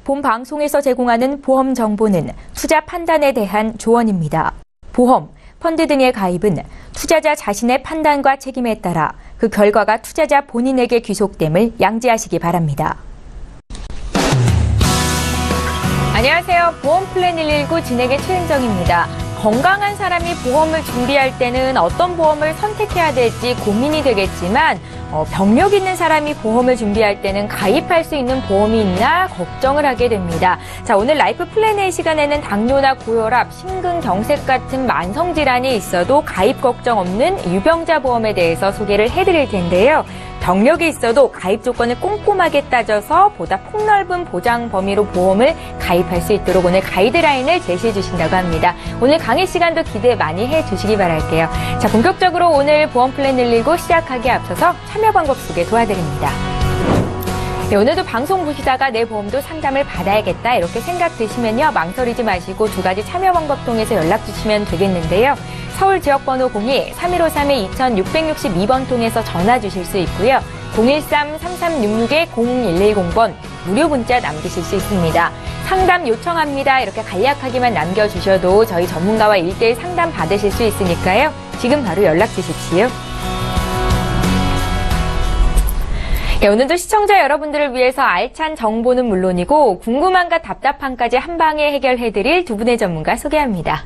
본 방송에서 제공하는 보험 정보는 투자 판단에 대한 조언입니다. 보험, 펀드 등의 가입은 투자자 자신의 판단과 책임에 따라 그 결과가 투자자 본인에게 귀속됨을 양지하시기 바랍니다. 안녕하세요. 보험 플랜 119 진행의 최은정입니다. 건강한 사람이 보험을 준비할 때는 어떤 보험을 선택해야 될지 고민이 되겠지만 병력 있는 사람이 보험을 준비할 때는 가입할 수 있는 보험이 있나 걱정을 하게 됩니다. 자, 오늘 라이프 플랜 A 시간에는 당뇨나 고혈압, 심근경색 같은 만성질환이 있어도 가입 걱정 없는 유병자 보험에 대해서 소개를 해드릴 텐데요. 병력이 있어도 가입 조건을 꼼꼼하게 따져서 보다 폭넓은 보장 범위로 보험을 가입할 수 있도록 오늘 가이드라인을 제시해 주신다고 합니다. 오늘 강의 시간도 기대 많이 해주시기 바랄게요. 자, 본격적으로 오늘 보험 플랜 119 시작하기에 앞서서 참여 방법 소개 도와드립니다. 네, 오늘도 방송 보시다가 내 보험도 상담을 받아야겠다 이렇게 생각 드시면요. 망설이지 마시고 두 가지 참여 방법 통해서 연락 주시면 되겠는데요. 서울 지역번호 02-3153-2662번 통해서 전화 주실 수 있고요. 013-3366-0110번 무료 문자 남기실 수 있습니다. 상담 요청합니다. 이렇게 간략하게만 남겨주셔도 저희 전문가와 1:1 상담 받으실 수 있으니까요. 지금 바로 연락 주십시오. 네, 오늘도 시청자 여러분들을 위해서 알찬 정보는 물론이고 궁금함과 답답함까지 한 방에 해결해드릴 두 분의 전문가 소개합니다.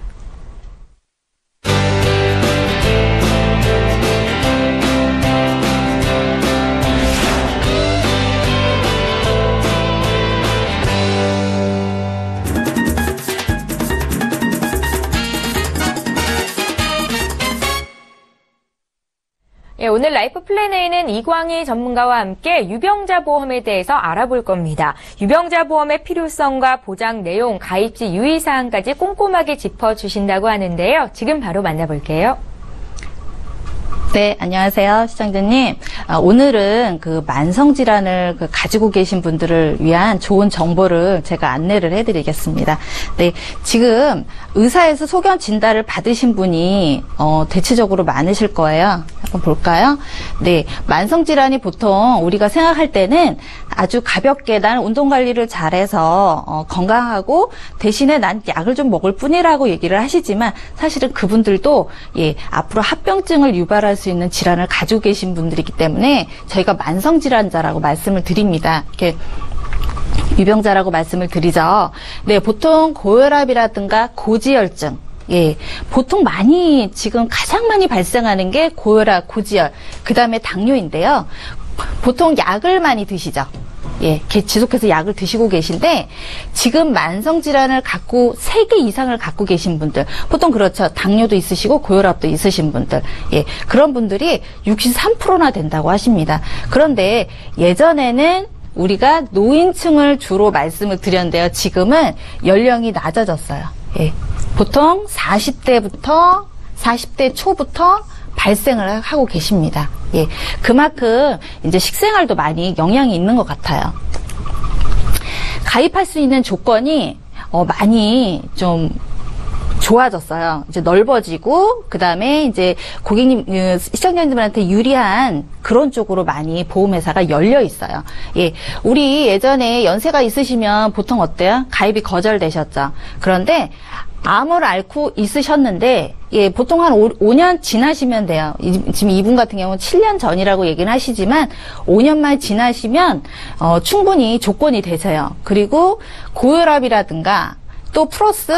예, 오늘 라이프 플랜 A는 이광희 전문가와 함께 유병자 보험에 대해서 알아볼 겁니다. 유병자 보험의 필요성과 보장 내용, 가입시 유의사항까지 꼼꼼하게 짚어주신다고 하는데요. 지금 바로 만나볼게요. 네, 안녕하세요. 시청자님. 오늘은 그 만성질환을 가지고 계신 분들을 위한 좋은 정보를 제가 안내를 해드리겠습니다. 네, 지금 의사에서 소견 진단을 받으신 분이 대체적으로 많으실 거예요. 한번 볼까요? 네, 만성질환이 보통 우리가 생각할 때는 아주 가볍게 난 운동관리를 잘해서 건강하고 대신에 난 약을 좀 먹을 뿐이라고 얘기를 하시지만 사실은 그분들도 앞으로 합병증을 유발할 수 있는 질환을 가지고 계신 분들이기 때문에 저희가 만성질환자라고 말씀을 드립니다. 이렇게 유병자라고 말씀을 드리죠. 네, 보통 고혈압이라든가 고지혈증, 보통 지금 가장 많이 발생하는 게 고혈압, 고지혈, 그 다음에 당뇨인데요. 보통 약을 많이 드시죠. 지속해서 약을 드시고 계신데 지금 만성질환을 갖고 3개 이상을 갖고 계신 분들 보통 그렇죠. 당뇨도 있으시고 고혈압도 있으신 분들 그런 분들이 63%나 된다고 하십니다. 그런데 예전에는 우리가 노인층을 주로 말씀을 드렸는데요. 지금은 연령이 낮아졌어요. 보통 40대 초부터 발생을 하고 계십니다. 그만큼 이제 식생활도 많이 영향이 있는 것 같아요. 가입할 수 있는 조건이 많이 좀 좋아졌어요. 이제 넓어지고 그다음에 이제 고객님 시청자님들한테 유리한 그런 쪽으로 많이 보험회사가 열려 있어요. 우리 예전에 연세가 있으시면 보통 어때요? 가입이 거절되셨죠. 그런데 암을 앓고 있으셨는데 보통 한 5년 지나시면 돼요. 지금 이분 같은 경우는 7년 전이라고 얘기는 하시지만 5년만 지나시면 충분히 조건이 되세요. 그리고 고혈압이라든가 또 플러스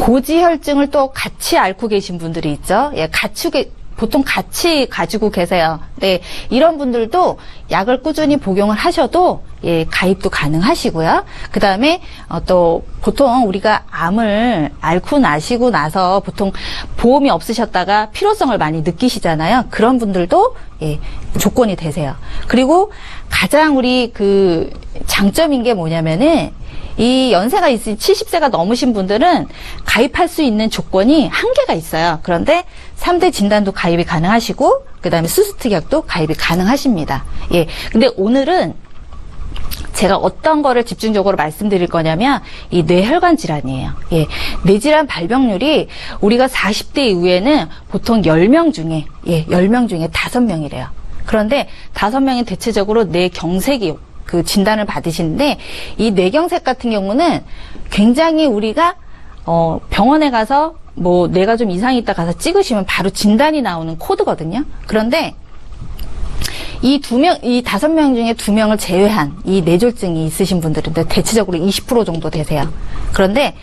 고지혈증을 또 같이 앓고 계신 분들이 있죠. 보통 같이 가지고 계세요. 네, 이런 분들도 약을 꾸준히 복용을 하셔도 가입도 가능하시고요. 그 다음에 또 보통 우리가 암을 앓고 나시고 나서 보통 보험이 없으셨다가 필요성을 많이 느끼시잖아요. 그런 분들도 조건이 되세요. 그리고 가장 우리 그 장점인 게 뭐냐면은 이 연세가 있으신 70세가 넘으신 분들은 가입할 수 있는 조건이 한계가 있어요. 그런데 3대 진단도 가입이 가능하시고 그 다음에 수수특약도 가입이 가능하십니다. 근데 오늘은 제가 어떤 거를 집중적으로 말씀드릴 거냐면 이 뇌혈관 질환이에요. 뇌질환 발병률이 우리가 40대 이후에는 보통 10명 중에 10명 중에 5명이래요. 그런데 5명이 대체적으로 뇌경색이 그 진단을 받으시는데, 이 뇌경색 같은 경우는 굉장히 우리가 병원에 가서 뭐 뇌가 좀 이상이 있다 가서 찍으시면 바로 진단이 나오는 코드거든요. 그런데 이 5명 중에 2명을 제외한 이 뇌졸중이 있으신 분들은 대체적으로 20% 정도 되세요. 그런데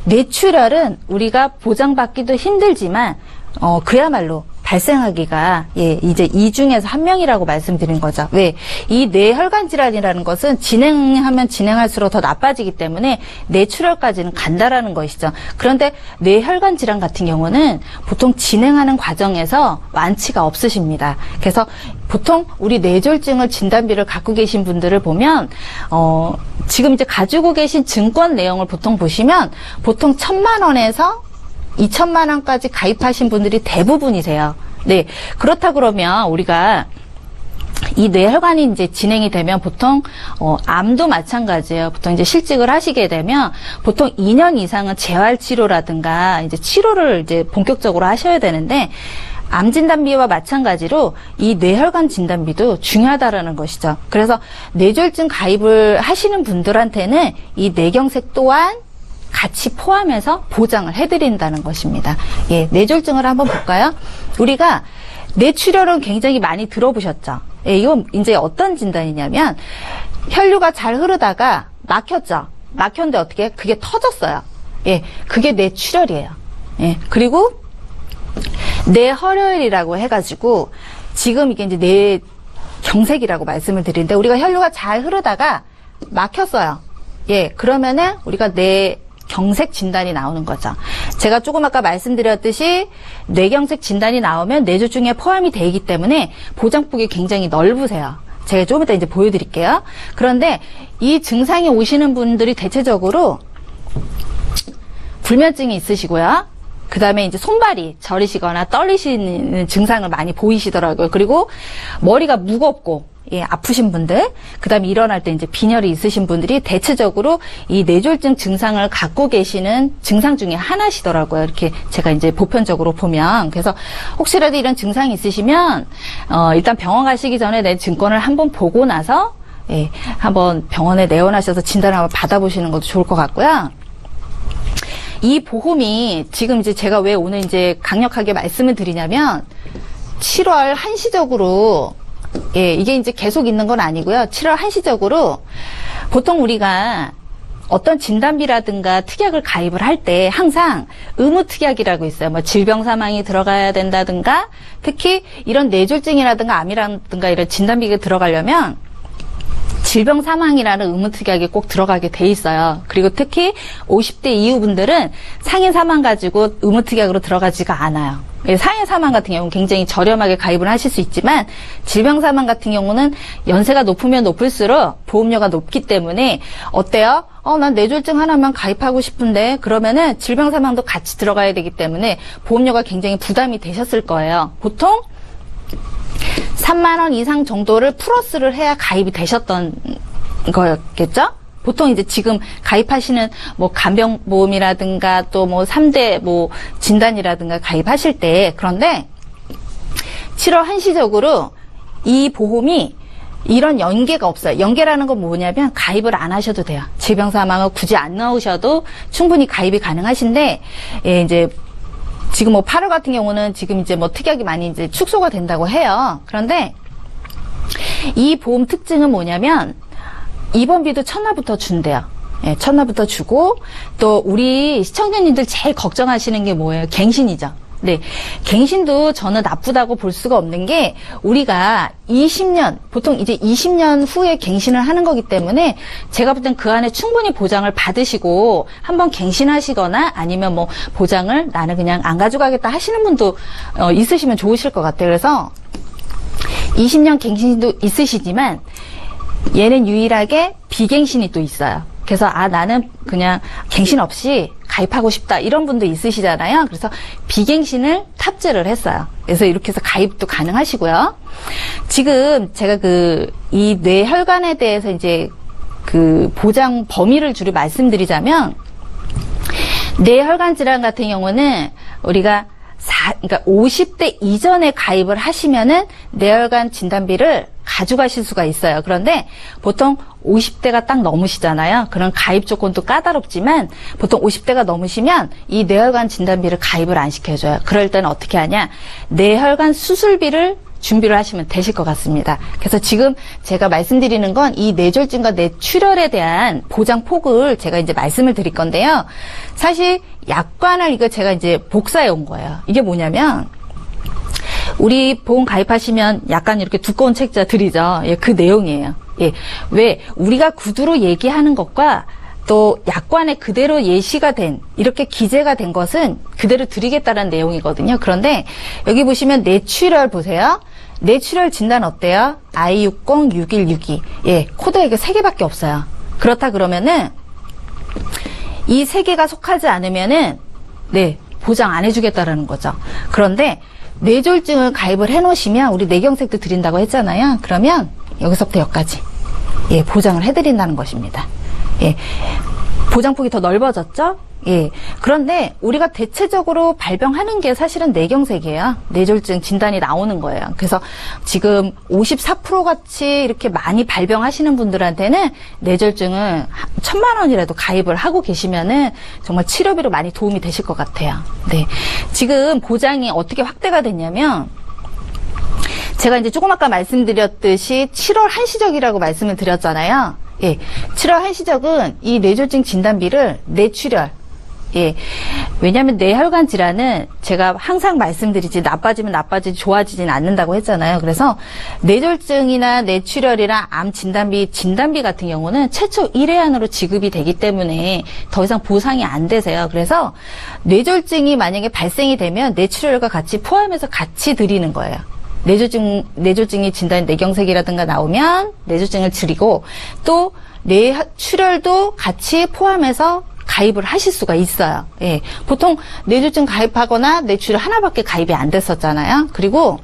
뇌출혈은 우리가 보장받기도 힘들지만 그야말로 발생하기가 이제 이 중에서 1명이라고 말씀드린 거죠. 왜? 이 뇌혈관 질환이라는 것은 진행하면 진행할수록 더 나빠지기 때문에 뇌출혈까지는 간다라는 것이죠. 그런데 뇌혈관 질환 같은 경우는 보통 진행하는 과정에서 완치가 없으십니다. 그래서 보통 우리 뇌졸중을 진단비를 갖고 계신 분들을 보면 지금 이제 가지고 계신 증권 내용을 보통 보시면 보통 1,000만 원에서 2천만 원까지 가입하신 분들이 대부분이세요. 네. 그렇다 그러면 우리가 이 뇌혈관이 이제 진행이 되면 보통, 암도 마찬가지예요. 보통 이제 실직을 하시게 되면 보통 2년 이상은 재활치료라든가 이제 치료를 이제 본격적으로 하셔야 되는데 암 진단비와 마찬가지로 이 뇌혈관 진단비도 중요하다라는 것이죠. 그래서 뇌졸중 가입을 하시는 분들한테는 이 뇌경색 또한 같이 포함해서 보장을 해드린다는 것입니다. 예, 뇌졸중을 한번 볼까요? 우리가 뇌출혈은 굉장히 많이 들어보셨죠? 예, 이건 이제 어떤 진단이냐면 혈류가 잘 흐르다가 막혔죠? 막혔는데 어떻게? 그게 터졌어요. 예, 그게 뇌출혈이에요. 예, 그리고 뇌혈혈이라고 해가지고 지금 이게 이제 뇌경색이라고 말씀을 드리는데 우리가 혈류가 잘 흐르다가 막혔어요. 예, 그러면은 우리가 뇌경색 진단이 나오는 거죠. 제가 조금 아까 말씀드렸듯이 뇌경색 진단이 나오면 뇌졸중에 포함이 되기 때문에 보장폭이 굉장히 넓으세요. 제가 좀 이따 이제 보여드릴게요. 그런데 이 증상이 오시는 분들이 대체적으로 불면증이 있으시고요. 그 다음에 이제 손발이 저리시거나 떨리시는 증상을 많이 보이시더라고요. 그리고 머리가 무겁고, 예, 아프신 분들, 그 다음에 일어날 때 이제 빈혈이 있으신 분들이 대체적으로 이 뇌졸중 증상을 갖고 계시는 증상 중에 하나시더라고요. 이렇게 제가 이제 보편적으로 보면. 그래서 혹시라도 이런 증상이 있으시면, 일단 병원 가시기 전에 내 증권을 한번 보고 나서, 예, 한번 병원에 내원하셔서 진단을 한번 받아보시는 것도 좋을 것 같고요. 이 보험이 지금 이제 제가 왜 오늘 이제 강력하게 말씀을 드리냐면 7월 한시적으로 예, 이게 이제 계속 있는 건 아니고요. 7월 한시적으로 보통 우리가 어떤 진단비라든가 특약을 가입을 할 때 항상 의무특약이라고 있어요. 뭐 질병 사망이 들어가야 된다든가 특히 이런 뇌졸중이라든가 암이라든가 이런 진단비가 들어가려면 질병 사망이라는 의무특약이 꼭 들어가게 돼 있어요. 그리고 특히 50대 이후 분들은 상해 사망 가지고 의무특약으로 들어가지가 않아요. 상해 사망 같은 경우는 굉장히 저렴하게 가입을 하실 수 있지만 질병 사망 같은 경우는 연세가 높으면 높을수록 보험료가 높기 때문에 어때요? 난 뇌졸중 하나만 가입하고 싶은데 그러면은 질병 사망도 같이 들어가야 되기 때문에 보험료가 굉장히 부담이 되셨을 거예요. 보통 3만 원 이상 정도를 플러스를 해야 가입이 되셨던 거였겠죠? 보통 이제 지금 가입하시는 뭐 간병보험이라든가 또 뭐 3대 뭐 진단이라든가 가입하실 때 그런데 7월 한시적으로 이 보험이 이런 연계가 없어요. 연계라는 건 뭐냐면 가입을 안 하셔도 돼요. 질병 사망을 굳이 안 넣으셔도 충분히 가입이 가능하신데 예, 이제 지금 뭐 8월 같은 경우는 지금 이제 뭐 특약이 많이 이제 축소가 된다고 해요. 그런데 이 보험 특징은 뭐냐면 입원비도 첫날부터 준대요. 예, 첫날부터 주고 또 우리 시청자님들 제일 걱정하시는 게 뭐예요? 갱신이죠. 네, 갱신도 저는 나쁘다고 볼 수가 없는 게 우리가 20년, 보통 이제 20년 후에 갱신을 하는 거기 때문에 제가 볼 땐 그 안에 충분히 보장을 받으시고 한번 갱신하시거나 아니면 뭐 보장을 나는 그냥 안 가져가겠다 하시는 분도 있으시면 좋으실 것 같아요. 그래서 20년 갱신도 있으시지만 얘는 유일하게 비갱신이 또 있어요. 그래서 나는 그냥 갱신 없이 가입하고 싶다 이런 분도 있으시잖아요. 그래서 비갱신을 탑재를 했어요. 그래서 이렇게 해서 가입도 가능하시고요. 지금 제가 이 뇌혈관에 대해서 이제 그 보장 범위를 주로 말씀드리자면 뇌혈관 질환 같은 경우는 우리가 그러니까 50대 이전에 가입을 하시면은 뇌혈관 진단비를 가져가실 수가 있어요. 그런데 보통 50대가 딱 넘으시잖아요. 그런 가입 조건도 까다롭지만 보통 50대가 넘으시면 이 뇌혈관 진단비를 가입을 안 시켜줘요. 그럴 때는 어떻게 하냐? 뇌혈관 수술비를 준비를 하시면 되실 것 같습니다. 그래서 지금 제가 말씀드리는 건 이 뇌졸중과 뇌출혈에 대한 보장 폭을 제가 이제 말씀을 드릴 건데요. 사실 약관을 이거 제가 이제 복사해 온 거예요. 이게 뭐냐면 우리 보험 가입하시면 약간 이렇게 두꺼운 책자 드리죠. 예, 그 내용이에요. 예, 왜 우리가 구두로 얘기하는 것과 또 약관에 그대로 예시가 된 이렇게 기재가 된 것은 그대로 드리겠다는 내용이거든요. 그런데 여기 보시면 뇌출혈 보세요. 뇌출혈 진단 어때요? I60, 6162. 예, 코드가 이게 3개밖에 없어요. 그렇다 그러면은 이 3개가 속하지 않으면은 네, 보장 안 해주겠다라는 거죠. 그런데 뇌졸중을 가입을 해놓으시면 우리 뇌경색도 드린다고 했잖아요. 그러면 여기서부터 여기까지 예, 보장을 해드린다는 것입니다. 예, 보장폭이 더 넓어졌죠? 예. 그런데 우리가 대체적으로 발병하는 게 사실은 뇌경색이에요. 뇌졸중 진단이 나오는 거예요. 그래서 지금 54% 같이 이렇게 많이 발병하시는 분들한테는 뇌졸중을 1,000만 원이라도 가입을 하고 계시면은 정말 치료비로 많이 도움이 되실 것 같아요. 네. 지금 보장이 어떻게 확대가 됐냐면 제가 이제 조금 아까 말씀드렸듯이 7월 한시적이라고 말씀을 드렸잖아요. 예. 7월 한시적은 이 뇌졸중 진단비를 뇌출혈 예. 왜냐하면 뇌혈관 질환은 제가 항상 말씀드리지 나빠지면 나빠지지 좋아지진 않는다고 했잖아요. 그래서 뇌졸중이나 뇌출혈이나 암 진단비 같은 경우는 최초 1회 안으로 지급이 되기 때문에 더 이상 보상이 안 되세요. 그래서 뇌졸중이 만약에 발생이 되면 뇌출혈과 같이 포함해서 같이 드리는 거예요. 뇌졸중이 진단 뇌경색이라든가 나오면 뇌졸중을 드리고 또 뇌출혈도 같이 포함해서 가입을 하실 수가 있어요. 예. 보통 뇌졸중 가입하거나 뇌출혈 하나밖에 가입이 안 됐었잖아요. 그리고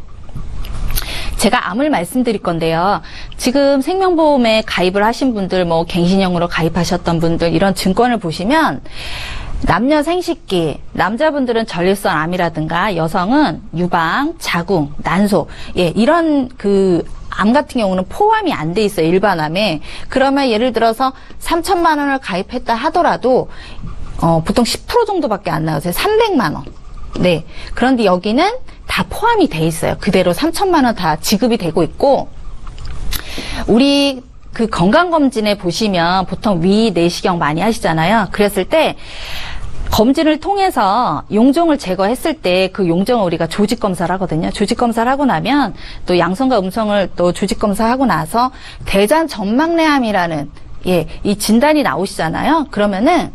제가 암을 말씀드릴 건데요. 지금 생명보험에 가입을 하신 분들, 뭐 갱신형으로 가입하셨던 분들 이런 증권을 보시면 남녀 생식기, 남자분들은 전립선 암이라든가 여성은 유방, 자궁, 난소, 예, 이런 암 같은 경우는 포함이 안 돼 있어요. 일반암에. 그러면 예를 들어서 3,000만 원을 가입했다 하더라도 보통 10% 정도밖에 안 나오세요. 300만 원. 네. 그런데 여기는 다 포함이 돼 있어요. 그대로 3,000만 원 다 지급이 되고 있고 우리 건강검진에 보시면 보통 위 내시경 많이 하시잖아요. 그랬을 때 검진을 통해서 용종을 제거했을 때 그 용종을 우리가 조직검사를 하거든요. 조직검사를 하고 나면 또 양성과 음성을 또 조직검사하고 나서 대장 전막내암이라는 예, 이 진단이 나오시잖아요. 그러면은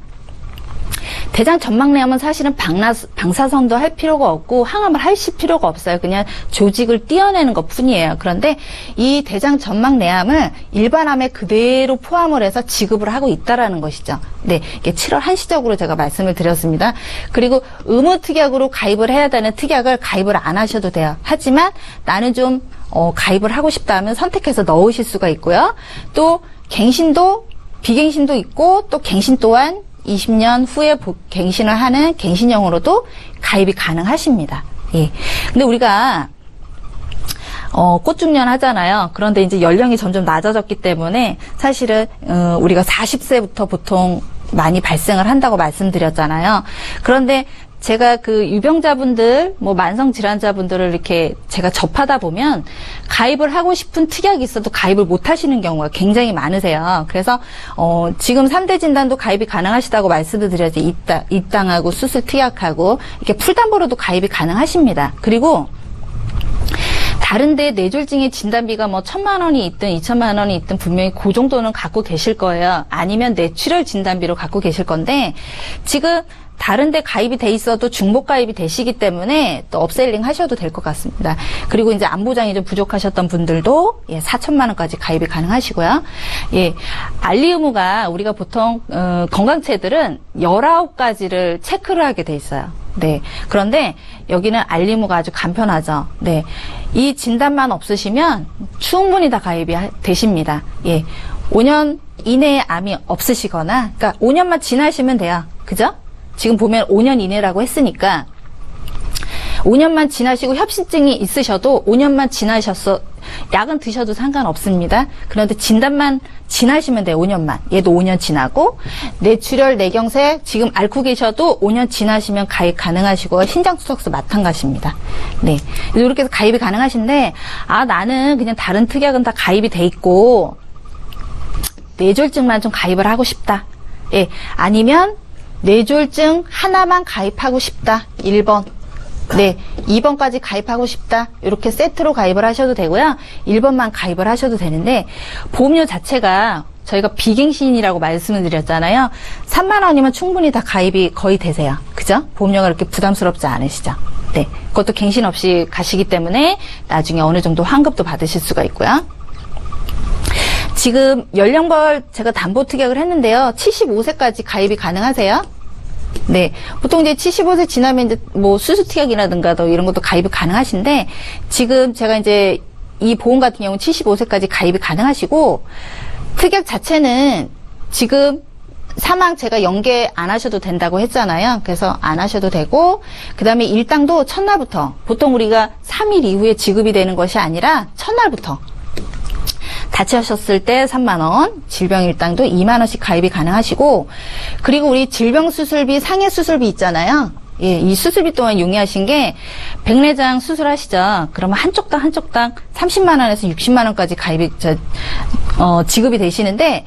대장 전막내암은 사실은 방사선도 할 필요가 없고 항암을 하실 필요가 없어요. 그냥 조직을 떼어내는 것 뿐이에요. 그런데 이 대장 전막내암을 일반암에 그대로 포함을 해서 지급을 하고 있다라는 것이죠. 네, 이게 7월 한시적으로 제가 말씀을 드렸습니다. 그리고 의무특약으로 가입을 해야 되는 특약을 가입을 안 하셔도 돼요. 하지만 나는 좀 가입을 하고 싶다 하면 선택해서 넣으실 수가 있고요. 또 갱신도 비갱신도 있고 또 갱신 또한 20년 후에 갱신을 하는 갱신형으로도 가입이 가능하십니다. 예. 근데 우리가 꽃중년 하잖아요. 그런데 이제 연령이 점점 낮아졌기 때문에 사실은 우리가 40세부터 보통 많이 발생을 한다고 말씀드렸잖아요. 그런데 제가 유병자분들, 만성 질환자분들을 이렇게 제가 접하다 보면 가입을 하고 싶은 특약이 있어도 가입을 못 하시는 경우가 굉장히 많으세요. 그래서, 지금 3대 진단도 가입이 가능하시다고 말씀을 드려야지, 입당하고 수술 특약하고, 이렇게 풀담보로도 가입이 가능하십니다. 그리고, 다른데 뇌졸중의 진단비가 1,000만 원이 있든 2,000만 원이 있든 분명히 그 정도는 갖고 계실 거예요. 아니면 뇌출혈 진단비로 갖고 계실 건데, 지금, 다른데 가입이 돼 있어도 중복 가입이 되시기 때문에 또 업셀링 하셔도 될 것 같습니다. 그리고 이제 안보장이 좀 부족하셨던 분들도 4,000만 원까지 가입이 가능하시고요. 예, 알리 의무가 우리가 보통 건강체들은 19가지를 체크를 하게 돼 있어요. 네. 그런데 여기는 알리 의무가 아주 간편하죠. 네. 이 진단만 없으시면 충분히 다 가입이 되십니다. 예. 5년 이내에 암이 없으시거나, 그러니까 5년만 지나시면 돼요. 그죠? 지금 보면 5년 이내라고 했으니까 5년만 지나시고 협심증이 있으셔도 5년만 지나셨어. 약은 드셔도 상관없습니다. 그런데 진단만 지나시면 돼요. 5년만. 얘도 5년 지나고 뇌출혈, 뇌경색 지금 앓고 계셔도 5년 지나시면 가입 가능하시고 신장투석도 마찬가지입니다. 네, 이렇게 해서 가입이 가능하신데 나는 그냥 다른 특약은 다 가입이 돼 있고 뇌졸중만 좀 가입을 하고 싶다. 예, 아니면 뇌졸중 하나만 가입하고 싶다. 1번. 네, 2번까지 가입하고 싶다. 이렇게 세트로 가입을 하셔도 되고요. 1번만 가입을 하셔도 되는데 보험료 자체가 저희가 비갱신이라고 말씀을 드렸잖아요. 3만 원이면 충분히 다 가입이 거의 되세요. 그죠? 보험료가 그렇게 부담스럽지 않으시죠? 네, 그것도 갱신 없이 가시기 때문에 나중에 어느 정도 환급도 받으실 수가 있고요. 지금 연령별 제가 담보 특약을 했는데요. 75세까지 가입이 가능하세요? 네. 보통 이제 75세 지나면 이제 뭐 수수 특약이라든가 더 이런 것도 가입이 가능하신데 지금 제가 이제 이 보험 같은 경우는 75세까지 가입이 가능하시고 특약 자체는 지금 사망 제가 연계 안 하셔도 된다고 했잖아요. 그래서 안 하셔도 되고 그 다음에 일당도 첫날부터 보통 우리가 3일 이후에 지급이 되는 것이 아니라 첫날부터 다치셨을 때 3만 원, 질병 일당도 2만 원씩 가입이 가능하시고 그리고 우리 질병 수술비, 상해 수술비 있잖아요. 예, 이 수술비 동안 용이하신 게 백내장 수술하시죠. 그러면 한쪽당 30만 원에서 60만 원까지 가입이 지급이 되시는데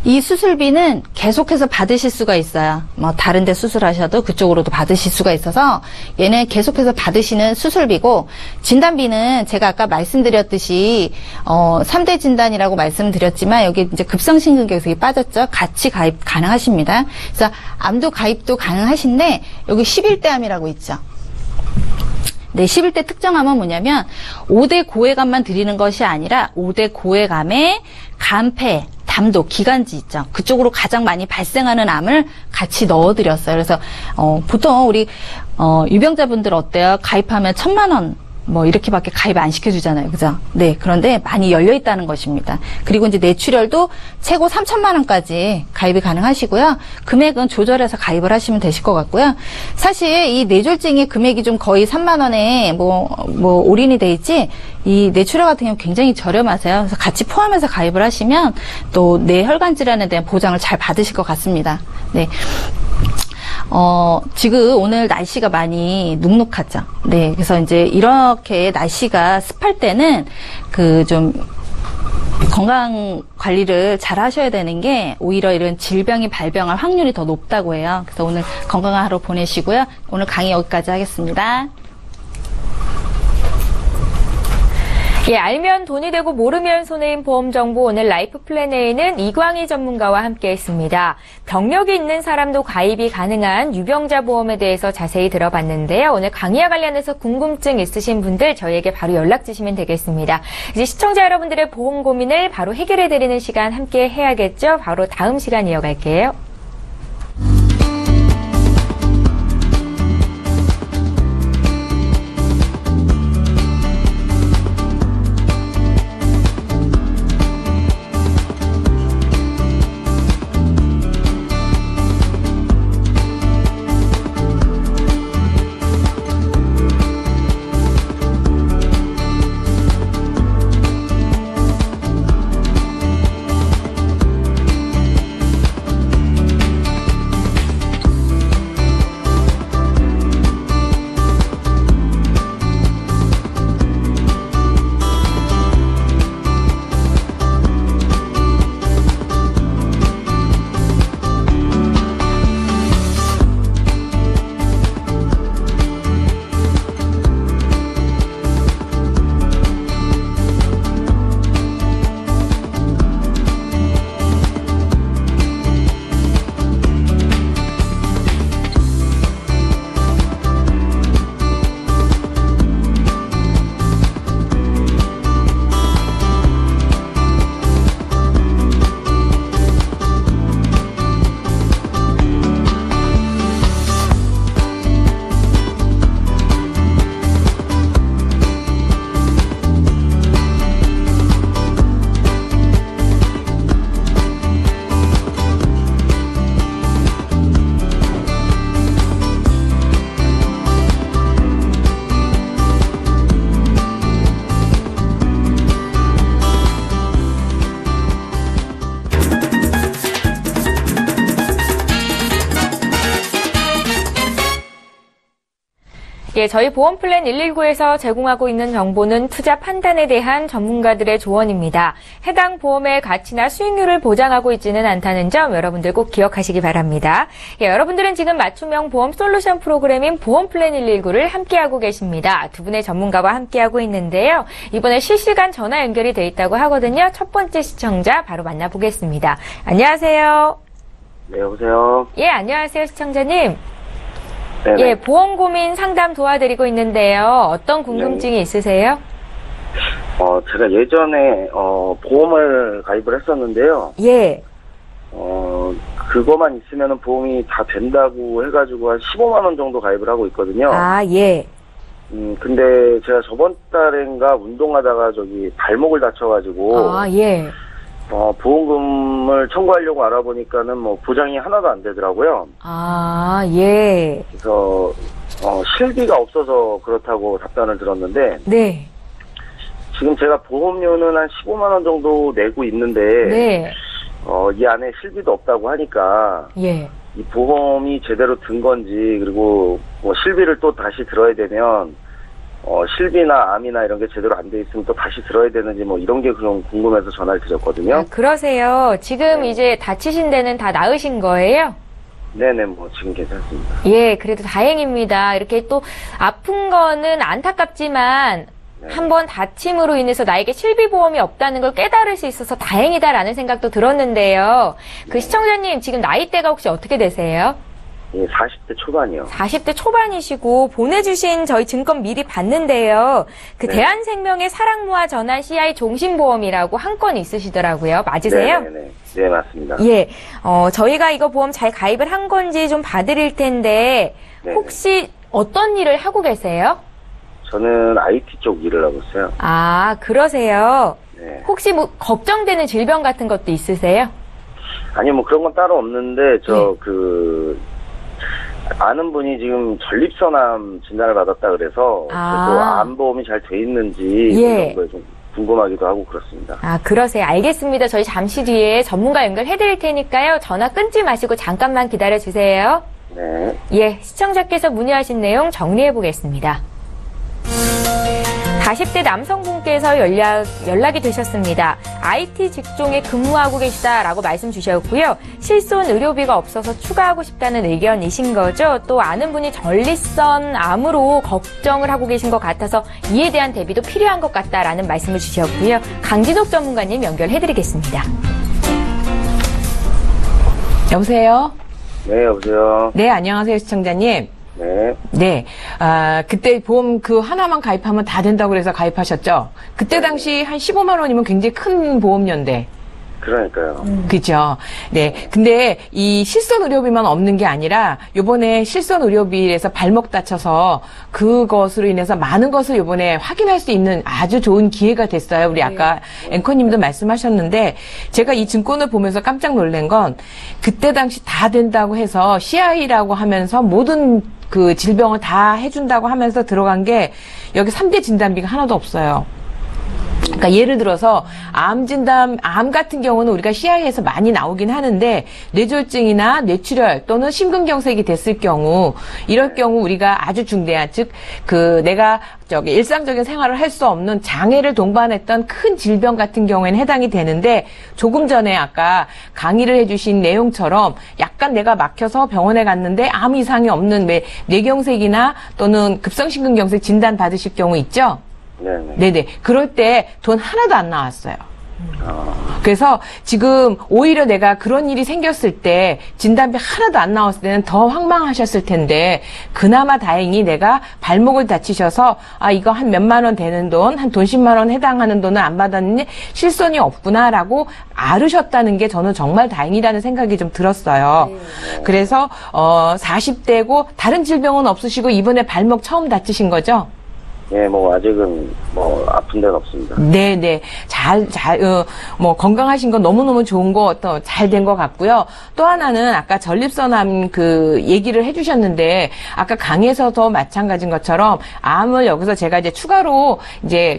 이 수술비는 계속해서 받으실 수가 있어요. 뭐 다른 데 수술하셔도 그쪽으로도 받으실 수가 있어서 얘는 계속해서 받으시는 수술비고 진단비는 제가 아까 말씀드렸듯이 3대 진단이라고 말씀드렸지만 여기 이제 급성심근경색이 빠졌죠. 같이 가입 가능하십니다. 그래서 암도 가입도 가능하신데 여기 11대 암이라고 있죠. 네, 11대 특정암은 뭐냐면 5대 고해감만 드리는 것이 아니라 5대 고해감에 간폐, 담도, 기관지 있죠. 그쪽으로 가장 많이 발생하는 암을 같이 넣어드렸어요. 그래서 보통 우리 유병자분들 어때요? 가입하면 1,000만 원 뭐 이렇게밖에 가입 안 시켜주잖아요. 그죠? 네, 그런데 많이 열려 있다는 것입니다. 그리고 이제 뇌출혈도 최고 3,000만 원까지 가입이 가능하시고요. 금액은 조절해서 가입을 하시면 되실 것 같고요. 사실 이 뇌졸중의 금액이 좀 거의 3만 원에 뭐 올인이 돼 있지 이 뇌출혈 같은 경우 굉장히 저렴하세요. 그래서 같이 포함해서 가입을 하시면 또 뇌혈관 질환에 대한 보장을 잘 받으실 것 같습니다. 네. 지금 오늘 날씨가 많이 눅눅하죠. 네. 그래서 이제 이렇게 날씨가 습할 때는 좀 건강 관리를 잘 하셔야 되는 게 오히려 이런 질병이 발병할 확률이 더 높다고 해요. 그래서 오늘 건강한 하루 보내시고요. 오늘 강의 여기까지 하겠습니다. 예, 알면 돈이 되고 모르면 손해인 보험 정보 오늘 라이프 플래너에는 이광희 전문가와 함께 했습니다. 병력이 있는 사람도 가입이 가능한 유병자 보험에 대해서 자세히 들어봤는데요. 오늘 강의와 관련해서 궁금증 있으신 분들 저희에게 바로 연락 주시면 되겠습니다. 이제 시청자 여러분들의 보험 고민을 바로 해결해 드리는 시간 함께 해야겠죠? 바로 다음 시간 이어갈게요. 예, 저희 보험플랜 119에서 제공하고 있는 정보는 투자 판단에 대한 전문가들의 조언입니다. 해당 보험의 가치나 수익률을 보장하고 있지는 않다는 점 여러분들 꼭 기억하시기 바랍니다. 예, 여러분들은 지금 맞춤형 보험 솔루션 프로그램인 보험플랜 119를 함께하고 계십니다. 두 분의 전문가와 함께하고 있는데요. 이번에 실시간 전화 연결이 돼 있다고 하거든요. 첫 번째 시청자 바로 만나보겠습니다. 안녕하세요. 네, 여보세요. 예, 안녕하세요, 시청자님. 네네. 예, 보험 고민 상담 도와드리고 있는데요. 어떤 궁금증이 있으세요? 제가 예전에, 보험을 가입을 했었는데요. 예. 그거만 있으면 보험이 다 된다고 해가지고 한 15만원 정도 가입을 하고 있거든요. 아, 예. 근데 제가 저번 달인가 운동하다가 발목을 다쳐가지고, 아, 예. 보험금을 청구하려고 알아보니까는 보장이 하나도 안 되더라고요. 아, 예. 그래서, 실비가 없어서 그렇다고 답변을 들었는데, 네. 지금 제가 보험료는 한 15만원 정도 내고 있는데, 네. 이 안에 실비도 없다고 하니까, 예. 이 보험이 제대로 든 건지, 그리고 실비를 또 다시 들어야 되면, 실비나 암이나 이런 게 제대로 안 돼 있으면 또 다시 들어야 되는지 이런 게 좀 궁금해서 전화를 드렸거든요. 아, 그러세요. 지금 네. 이제 다치신 데는 다 나으신 거예요? 네네, 지금 괜찮습니다. 예, 그래도 다행입니다. 이렇게 또 아픈 거는 안타깝지만 네. 한번 다침으로 인해서 나에게 실비보험이 없다는 걸 깨달을 수 있어서 다행이다라는 생각도 들었는데요. 그 시청자님 지금 나이대가 혹시 어떻게 되세요? 예, 40대 초반이요. 40대 초반이시고 보내주신 저희 증권 미리 봤는데요. 그 네. 대한생명의 사랑무화 전환 CI 종신보험이라고 한 건 있으시더라고요. 맞으세요? 네네네. 네, 맞습니다. 예. 저희가 이거 보험 잘 가입을 한 건지 좀 봐드릴 텐데 네. 혹시 어떤 일을 하고 계세요? 저는 IT 쪽 일을 하고 있어요. 아, 그러세요. 네. 혹시 걱정되는 질병 같은 것도 있으세요? 아니요, 그런 건 따로 없는데, 아는 분이 지금 전립선암 진단을 받았다 그래서, 그래도 암보험이 잘 돼 있는지, 예. 이런 거에 좀 궁금하기도 하고 그렇습니다. 아, 그러세요. 알겠습니다. 저희 잠시 뒤에 전문가 연결해드릴 테니까요. 전화 끊지 마시고 잠깐만 기다려주세요. 네. 예, 시청자께서 문의하신 내용 정리해보겠습니다. 40대 남성분께서 연락이 되셨습니다. IT 직종에 근무하고 계시다라고 말씀 주셨고요. 실손 의료비가 없어서 추가하고 싶다는 의견이신 거죠. 또 아는 분이 전립선 암으로 걱정을 하고 계신 것 같아서 이에 대한 대비도 필요한 것 같다라는 말씀을 주셨고요. 강진옥 전문가님 연결해드리겠습니다. 여보세요? 네, 여보세요. 네, 안녕하세요, 시청자님. 네. 네, 그때 보험 그 하나만 가입하면 다 된다고 그래서 가입하셨죠? 그때 당시 한 15만 원이면 굉장히 큰 보험료인데. 그러니까요. 그죠? 네. 근데 이 실손 의료비만 없는 게 아니라 요번에 실손 의료비에서 발목 다쳐서 그것으로 인해서 많은 것을 요번에 확인할 수 있는 아주 좋은 기회가 됐어요. 우리 아까 앵커님도 말씀하셨는데 제가 이 증권을 보면서 깜짝 놀란 건 그때 당시 다 된다고 해서 CI라고 하면서 모든 그 질병을 다 해준다고 하면서 들어간 게 여기 3대 진단비가 하나도 없어요. 그러니까 예를 들어서 암 같은 경우는 우리가 CI에서 많이 나오긴 하는데 뇌졸중이나 뇌출혈 또는 심근경색이 됐을 경우 이럴 경우 우리가 아주 중대한 즉 내가 일상적인 생활을 할 수 없는 장애를 동반했던 큰 질병 같은 경우에는 해당이 되는데 조금 전에 아까 강의를 해주신 내용처럼 약간 내가 막혀서 병원에 갔는데 아무 이상이 없는 뇌경색이나 또는 급성심근경색 진단 받으실 경우 있죠? 네네. 그럴 때 돈 하나도 안 나왔어요. 그래서 지금 오히려 내가 그런 일이 생겼을 때 진단비 하나도 안 나왔을 때는 더 황망하셨을 텐데 그나마 다행히 내가 발목을 다치셔서 이거 한 몇만 원 되는 돈, 한 돈 10만 원 해당하는 돈을 안 받았는데 실손이 없구나라고 알으셨다는 게 저는 정말 다행이라는 생각이 좀 들었어요. 그래서 40대고 다른 질병은 없으시고 이번에 발목 처음 다치신 거죠? 예, 아직은, 아픈 데는 없습니다. 네네. 건강하신 건 너무너무 좋은 거, 또 잘 된 것 같고요. 또 하나는 아까 전립선암 얘기를 해주셨는데, 아까 강에서도 마찬가지인 것처럼, 암을 여기서 제가 이제 추가로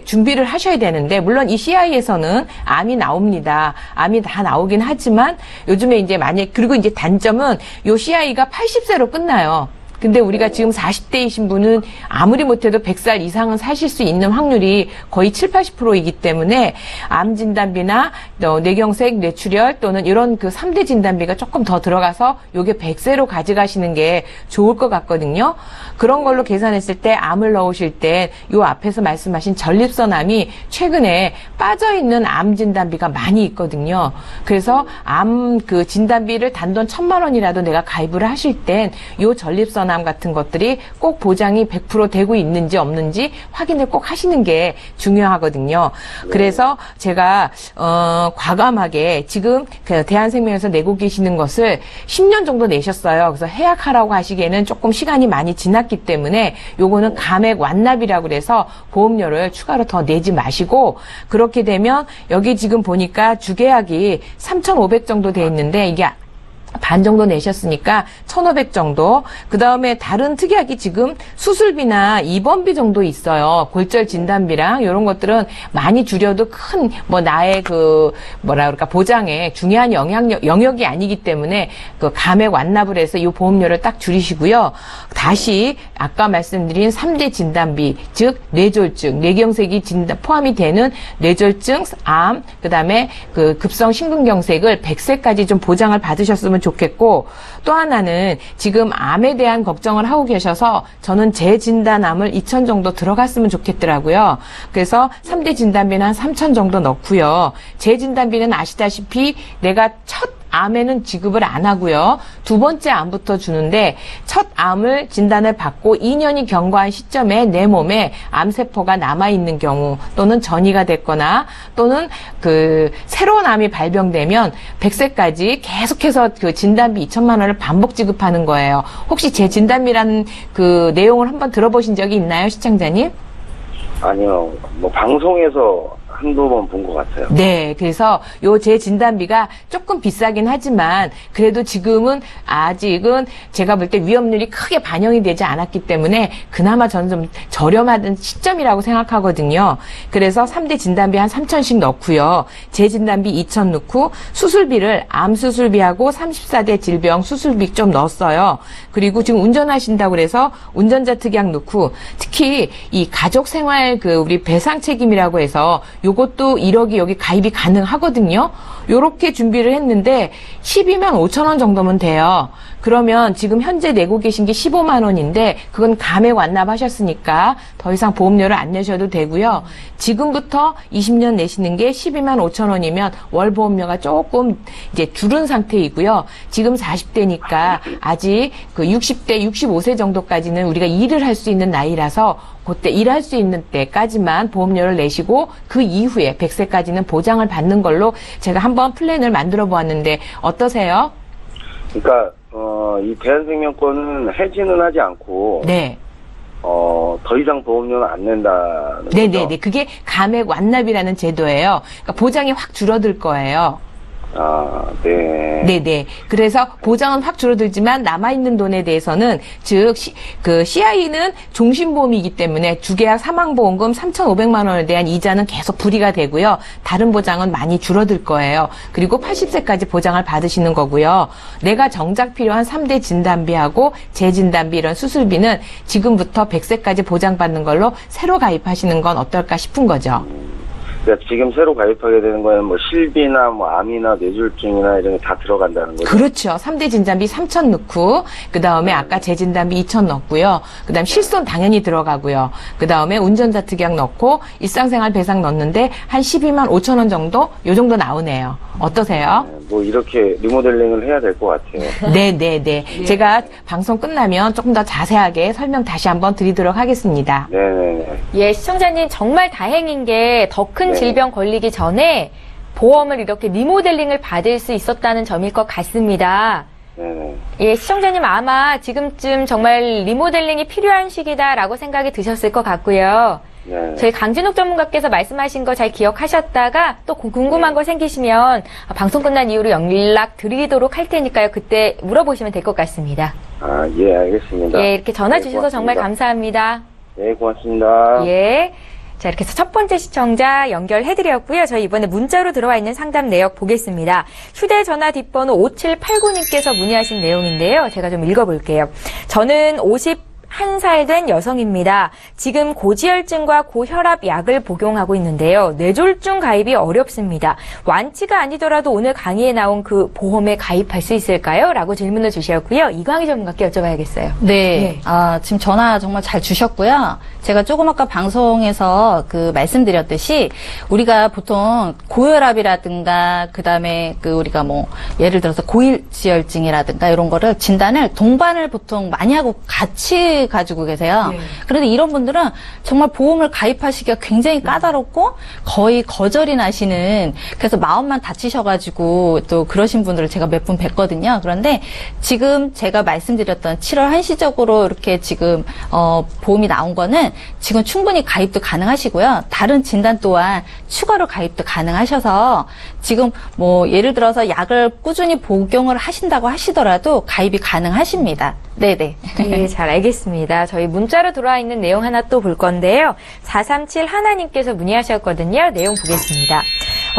준비를 하셔야 되는데, 물론 이 CI에서는 암이 나옵니다. 암이 다 나오긴 하지만, 요즘에 그리고 단점은 요 CI가 80세로 끝나요. 근데 우리가 지금 40대이신 분은 아무리 못해도 100살 이상은 사실 수 있는 확률이 거의 7, 80%이기 때문에 암 진단비나 뇌경색, 뇌출혈 또는 이런 그 3대 진단비가 조금 더 들어가서 요게 100세로 가져가시는 게 좋을 것 같거든요. 그런 걸로 계산했을 때 암을 넣으실 때 요 앞에서 말씀하신 전립선암이 최근에 빠져있는 암 진단비가 많이 있거든요. 그래서 암 그 진단비를 단돈 1,000만 원이라도 내가 가입을 하실 땐 요 전립선암 같은 것들이 꼭 보장이 100% 되고 있는지 없는지 확인을 꼭 하시는 게 중요하거든요. 그래서 제가 과감하게 지금 그 대한생명에서 내고 계시는 것을 10년 정도 내셨어요. 그래서 해약하라고 하시기에는 조금 시간이 많이 지났기 때문에 요거는 감액 완납이라고 그래서 보험료를 추가로 더 내지 마시고, 그렇게 되면 여기 지금 보니까 주계약이 3,500 정도 돼 있는데 이게 반 정도 내셨으니까 1,500 정도. 그 다음에 다른 특약이 지금 수술비나 입원비 정도 있어요. 골절 진단비랑 이런 것들은 많이 줄여도 큰 뭐 나의 그 뭐라 그럴까 보장에 중요한 영역이 아니기 때문에 그 감액 완납을 해서 이 보험료를 딱 줄이시고요. 다시 아까 말씀드린 3대 진단비, 즉 뇌졸중, 뇌경색이 포함이 되는 뇌졸중, 암, 그 다음에 그 급성 심근경색을 100세까지 좀 보장을 받으셨으면 좋겠고, 또 하나는 지금 암에 대한 걱정을 하고 계셔서 저는 재진단암을 2,000 정도 들어갔으면 좋겠더라고요. 그래서 3대 진단비는 한 3,000 정도 넣고요. 재진단비는 아시다시피 내가 첫 암에는 지급을 안 하고요. 두 번째 암부터 주는데 첫 암을 진단을 받고 2년이 경과한 시점에 내 몸에 암세포가 남아있는 경우 또는 전이가 됐거나 또는 그 새로운 암이 발병되면 100세까지 계속해서 그 진단비 2,000만 원을 반복 지급하는 거예요. 혹시 제 진단비라는 그 내용을 한번 들어보신 적이 있나요, 시청자님? 아니요. 뭐 방송에서 한두 번 본 것 같아요. 네, 그래서 요 제 진단비가 조금 비싸긴 하지만 그래도 지금은 아직은 제가 볼 때 위험률이 크게 반영이 되지 않았기 때문에 그나마 저는 좀 저렴한 시점이라고 생각하거든요. 그래서 3대 진단비 한 3,000씩 넣고요. 제 진단비 2,000 넣고 수술비를 암 수술비하고 34대 질병 수술비 좀 넣었어요. 그리고 지금 운전하신다고 그래서 운전자 특약 넣고, 특히 이 가족 생활 그 우리 배상 책임이라고 해서 요것도 1억이 여기 가입이 가능하거든요. 요렇게 준비를 했는데 12만 5천 원 정도면 돼요. 그러면 지금 현재 내고 계신 게 15만 원인데 그건 감액 완납하셨으니까 더 이상 보험료를 안 내셔도 되고요. 지금부터 20년 내시는 게 12만 5천 원이면 월 보험료가 조금 이제 줄은 상태이고요. 지금 40대니까 아직 그 60대, 65세 정도까지는 우리가 일을 할 수 있는 나이라서 그때 일할 수 있는 때까지만 보험료를 내시고 그 이후에 100세까지는 보장을 받는 걸로 제가 한번 플랜을 만들어 보았는데 어떠세요? 그러니까 이 대한생명권은 해지는 하지 않고 네. 더 이상 보험료는 안 낸다는 거죠? 네네네. 그게 감액 완납이라는 제도예요. 그러니까 보장이 확 줄어들 거예요. 아, 네. 네네. 그래서 보장은 확 줄어들지만 남아있는 돈에 대해서는 즉 그 CI는 종신보험이기 때문에 주계약 사망보험금 3,500만 원에 대한 이자는 계속 불이가 되고요. 다른 보장은 많이 줄어들 거예요. 그리고 80세까지 보장을 받으시는 거고요. 내가 정작 필요한 3대 진단비하고 재진단비 이런 수술비는 지금부터 100세까지 보장받는 걸로 새로 가입하시는 건 어떨까 싶은 거죠. 그러니까 지금 새로 가입하게 되는 거는 뭐 실비나 뭐 암이나 뇌졸중이나 이런 게 다 들어간다는 거죠? 그렇죠. 3대 진단비 3,000 넣고, 그 다음에 아까 재진단비 2,000 넣고요. 그 다음 실손 당연히 들어가고요. 그 다음에 운전자 특약 넣고, 일상생활 배상 넣는데 한 12만 5천 원 정도? 요 정도 나오네요. 어떠세요? 네, 뭐 이렇게 리모델링을 해야 될 것 같아요. 네네네. 제가 방송 끝나면 조금 더 자세하게 설명 다시 한번 드리도록 하겠습니다. 네네네. 예, 시청자님 정말 다행인 게 더 큰 네. 질병 걸리기 전에 보험을 이렇게 리모델링을 받을 수 있었다는 점일 것 같습니다. 네네. 예, 시청자님 아마 지금쯤 정말 리모델링이 필요한 시기다라고 생각이 드셨을 것 같고요. 네. 저희 강진욱 전문가께서 말씀하신 거 잘 기억하셨다가 또 궁금한 거 생기시면 방송 끝난 이후로 연락 드리도록 할 테니까요. 그때 물어보시면 될 것 같습니다. 아, 예, 알겠습니다. 예, 이렇게 전화 네, 주셔서 정말 고맙습니다. 감사합니다. 네, 고맙습니다. 예. 자, 이렇게 해서 첫 번째 시청자 연결해드렸고요. 저희 이번에 문자로 들어와 있는 상담 내역 보겠습니다. 휴대전화 뒷번호 5789님께서 문의하신 내용인데요. 제가 좀 읽어볼게요. 저는 51살 된 여성입니다. 지금 고지혈증과 고혈압 약을 복용하고 있는데요. 뇌졸중 가입이 어렵습니다. 완치가 아니더라도 오늘 강의에 나온 그 보험에 가입할 수 있을까요? 라고 질문을 주셨고요. 이광희 전문가께 여쭤봐야겠어요. 네. 지금 전화 정말 잘 주셨고요. 제가 조금 아까 방송에서 말씀드렸듯이 우리가 보통 고혈압이라든가 그다음에 우리가 예를 들어서 고지혈증이라든가 이런 거를 진단을 동반을 보통 많이 하고 같이 가지고 계세요. 그런데 이런 분들은 정말 보험을 가입하시기가 굉장히 까다롭고 거의 거절이 나시는, 그래서 마음만 다치셔가지고 또 그러신 분들을 제가 몇 분 뵀거든요. 그런데 지금 제가 말씀드렸던 7월 한시적으로 이렇게 지금 보험이 나온 거는 지금 충분히 가입도 가능하시고요. 다른 진단 또한 추가로 가입도 가능하셔서 지금 예를 들어서 약을 꾸준히 복용을 하신다고 하시더라도 가입이 가능하십니다. 네네. 네, 잘 알겠습니다. 저희 문자로 들어와 있는 내용 하나 또 볼 건데요. 437 하나님께서 문의하셨거든요. 내용 보겠습니다.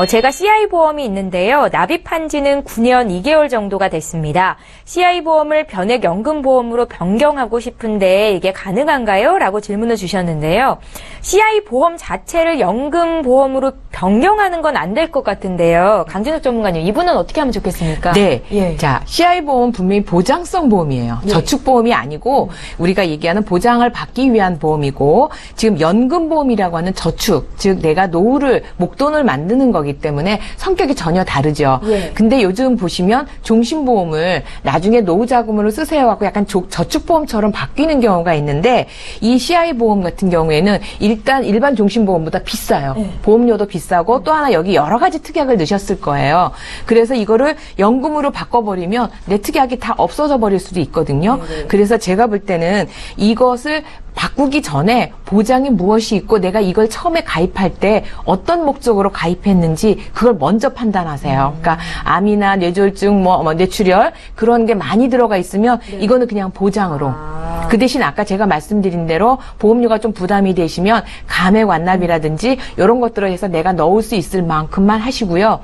제가 CI 보험이 있는데요. 납입한 지는 9년 2개월 정도가 됐습니다. CI 보험을 변액연금보험으로 변경하고 싶은데 이게 가능한가요? 라고 질문을 주셨는데요. CI 보험 자체를 연금보험으로 변경하는 건 안 될 것 같은데요. 강진욱 전문가님, 이분은 어떻게 하면 좋겠습니까? 네. 예. 자, CI 보험 분명히 보장성 보험이에요. 예. 저축보험이 아니고 우리가 얘기하는 보장을 받기 위한 보험이고, 지금 연금보험이라고 하는 저축, 즉 내가 노후를 목돈을 만드는 거기 때문에 성격이 전혀 다르죠. 예. 근데 요즘 보시면 종신보험을 나중에 노후 자금으로 쓰세요 하고 약간 저축보험처럼 바뀌는 경우가 있는데, 이 CI 보험 같은 경우에는 일단 일반 종신보험보다 비싸요. 보험료도 비싸고 또 하나 여기 여러 가지 특약을 넣으셨을 거예요. 그래서 이거를 연금으로 바꿔버리면 내 특약이 다 없어져 버릴 수도 있거든요. 그래서 제가 볼 때는 이것을 바꾸기 전에 보장이 무엇이 있고 내가 이걸 처음에 가입할 때 어떤 목적으로 가입했는지 그걸 먼저 판단하세요. 그러니까 암이나 뇌졸중, 뇌출혈 그런 게 많이 들어가 있으면 이거는 그냥 보장으로. 그 대신 아까 제가 말씀드린 대로 보험료가 좀 부담이 되시면 감액 완납이라든지 이런 것들을 해서 내가 넣을 수 있을 만큼만 하시고요.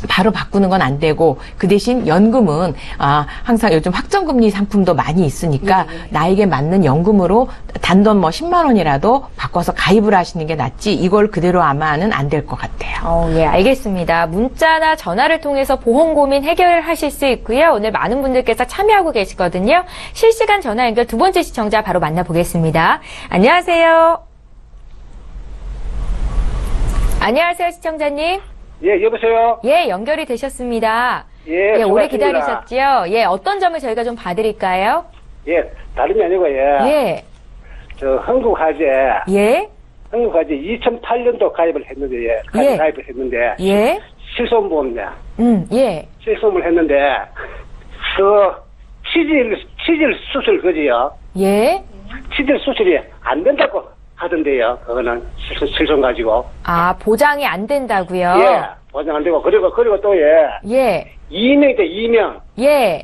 바로 바꾸는 건 안 되고, 그 대신 연금은 항상 요즘 확정금리 상품도 많이 있으니까 나에게 맞는 연금으로 단돈 10만 원이라도 바꿔서 가입을 하시는 게 낫지, 이걸 그대로 아마는 안 될 것 같아요. 예, 알겠습니다. 문자나 전화를 통해서 보험 고민 해결하실 수 있고요. 오늘 많은 분들께서 참여하고 계시거든요. 실시간 전화 연결 두 번째 시청자 바로 만나보겠습니다. 안녕하세요. 안녕하세요, 시청자님. 예, 여보세요? 예, 연결이 되셨습니다. 예, 오래 수고하십니다. 기다리셨죠? 예, 어떤 점을 저희가 좀 봐드릴까요? 예, 다름이 아니고, 예. 한국화재 예. 2008년도 가입을 했는데, 예. 가입을 했는데, 예. 실손보험네. 예. 실손을 했는데, 치질 수술 그지요? 예. 치질 수술이 안 된다고 하던데요, 그거는 실손 가지고. 보장이 안 된다고요? 예, 보장 안 되고, 그리고 또 예. 이명 있대, 이명. 예.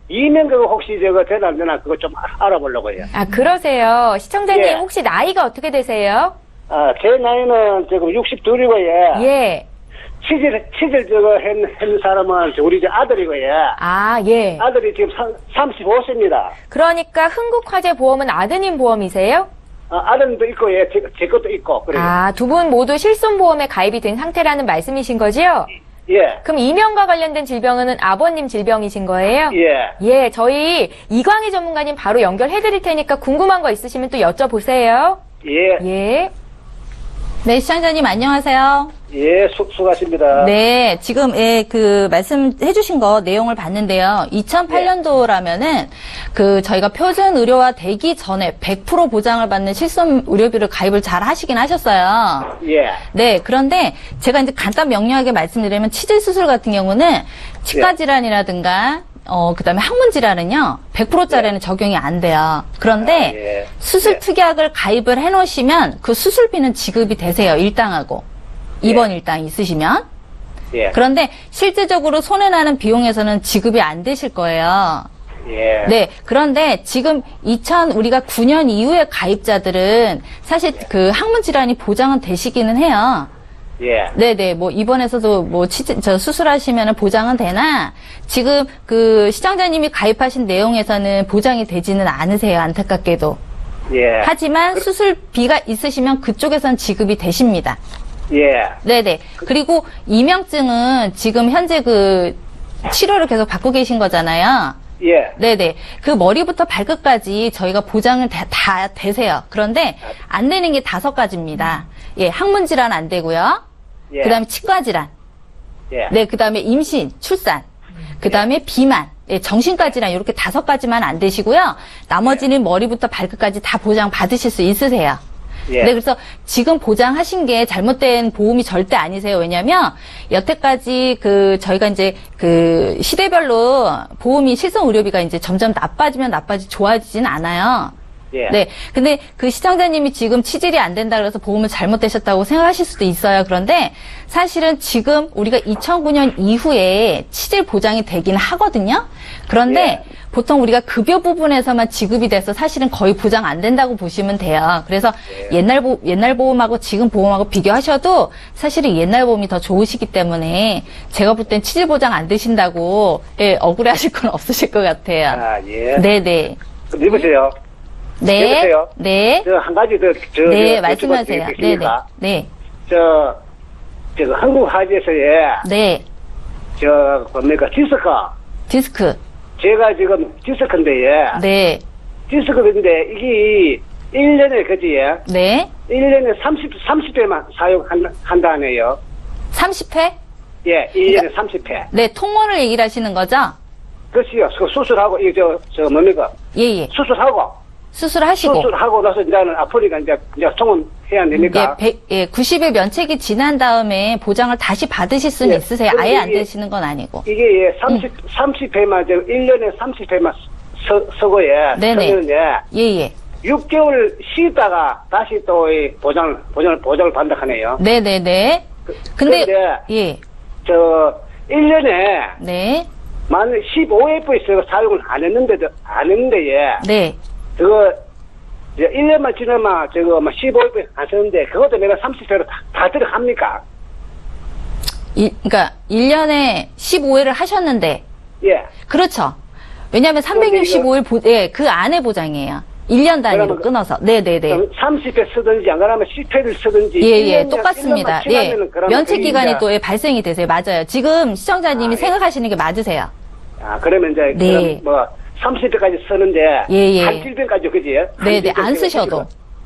이명 그거 혹시 되나 안 되나 그거 좀 알아보려고요. 그러세요. 시청자님, 예. 혹시 나이가 어떻게 되세요? 제 나이는 지금 62이고요. 예. 치질 했는 사람은 우리 아들이고요. 예. 아들이 지금 35세입니다. 그러니까 흥국화재 보험은 아드님 보험이세요? 아들도 있고, 제 것도 있고, 그래요. 두 분 모두 실손보험에 가입이 된 상태라는 말씀이신 거죠? 예. 그럼 이명과 관련된 질병은 아버님 질병이신 거예요? 예. 예, 저희 이광희 전문가님 바로 연결해드릴 테니까 궁금한 거 있으시면 또 여쭤보세요. 예. 예. 네, 시청자님 안녕하세요. 예, 수고하십니다. 네, 지금 말씀해주신 거 내용을 봤는데요. 2008년도라면은 저희가 표준 의료화 되기 전에 100% 보장을 받는 실손 의료비를 가입을 잘 하시긴 하셨어요. 예. 네, 그런데 제가 이제 간단 명료하게 말씀드리면 치질 수술 같은 경우는 치과 질환이라든가 그다음에 항문 질환은요 100%짜리는 적용이 안 돼요. 그런데 수술 특약을 가입을 해놓으시면 그 수술비는 지급이 되세요. 일당하고 입원 일당 있으시면. 예. 그런데 실질적으로 손해나는 비용에서는 지급이 안 되실 거예요. 예. 네. 그런데 지금 우리가 9년 이후의 가입자들은 사실 그 항문 질환이 보장은 되시기는 해요. 예. 네네. 뭐 입원해서도 뭐 수술하시면 보장은 되나 지금 그 시청자님이 가입하신 내용에서는 보장이 되지는 않으세요. 안타깝게도. 예. 하지만 수술비가 있으시면 그쪽에선 지급이 되십니다. 예. 네네. 그리고 이명증은 지금 현재 그 치료를 계속 받고 계신 거잖아요. 예. 네네. 그 머리부터 발끝까지 저희가 보장을 다 되세요. 그런데 안 되는 게 5가지입니다. 예, 항문 질환 안 되고요. 예. 그 다음에 치과 질환. 예. 네, 그 다음에 임신, 출산. 그 다음에 비만. 예, 정신과 질환 이렇게 5가지만 안 되시고요. 나머지는 머리부터 발끝까지 다 보장 받으실 수 있으세요. 예. 네, 그래서 지금 보장하신 게 잘못된 보험이 절대 아니세요. 왜냐면, 여태까지 저희가 이제 시대별로 보험이 실손 의료비가 이제 점점 나빠지면 좋아지진 않아요. 예. 네. 근데 그 시청자님이 지금 치질이 안 된다 그래서 보험을 잘못되셨다고 생각하실 수도 있어요. 그런데 사실은 지금 우리가 2009년 이후에 치질 보장이 되긴 하거든요. 그런데 보통 우리가 급여 부분에서만 지급이 돼서 사실은 거의 보장 안 된다고 보시면 돼요. 그래서 옛날 보험하고 지금 보험하고 비교하셔도 사실은 옛날 보험이 더 좋으시기 때문에 제가 볼 땐 치질 보장 안 되신다고 억울해하실 건 없으실 것 같아요. 아, 예. 네네. 여보세요? 네. 여보세요? 네. 한 가지 네, 말씀하세요. 네네. 네. 한국 화재에서의 네. 디스크. 제가 지금 디스크인데, 네. 디스크인데, 이게 1년에, 그지? 네. 1년에 30회만 사용한다네요. 30회? 예, 1년에 30회. 네, 통원을 얘기를 하시는 거죠? 그렇지요. 수술하고, 뭡니까? 예, 예. 수술하시고. 수술하고 나서 이제는 아프니까 이제 통원해야 됩니까? 90일 면책이 지난 다음에 보장을 다시 받으실 수는 예. 있으세요. 그럼 아예 안 이게- 되시는 건 아니고. 이게 30회만, 1년에 30회만 서고에, 네네. 서면은 예, 예. 6개월 쉬다가 다시 또 이 보장을 받는다 하네요. 네네네. 근데, 예. 1년에 네. 만 15회부터 사용을 안 했는데, 예. 네. 이제 1년만 지나면 15회 안 쓰는데, 그것도 내가 30회로 다 들어갑니까? 그러니까 1년에 15회를 하셨는데, 예. 그렇죠. 왜냐하면 365일 그 안에 보장이에요. 1년 단위로 그러면 끊어서. 네네네. 그럼 30회 쓰든지, 안 그러면 10회를 쓰든지. 예, 1년, 똑같습니다. 1년만 예. 지나면은 그러면 면책 기간이 그게 또 발생이 되세요. 맞아요. 지금 시청자님이 예. 생각하시는 게 맞으세요. 그러면 이제, 네. 그럼 30회까지 쓰는데, 예. 한 7회까지, 그지? 네네, 안 쓰셔도.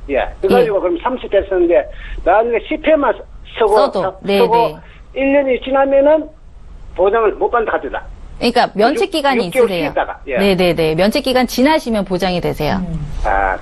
예. 그래가지고 그럼 30회 쓰는데, 나중에 10회만 써도. 네네. 1년이 지나면은 보장을 못 받는다 하더라. 그러니까 면책 기간이 6개월 있으세요. 쉬었다가, 예. 네네네. 면책 기간 지나시면 보장이 되세요.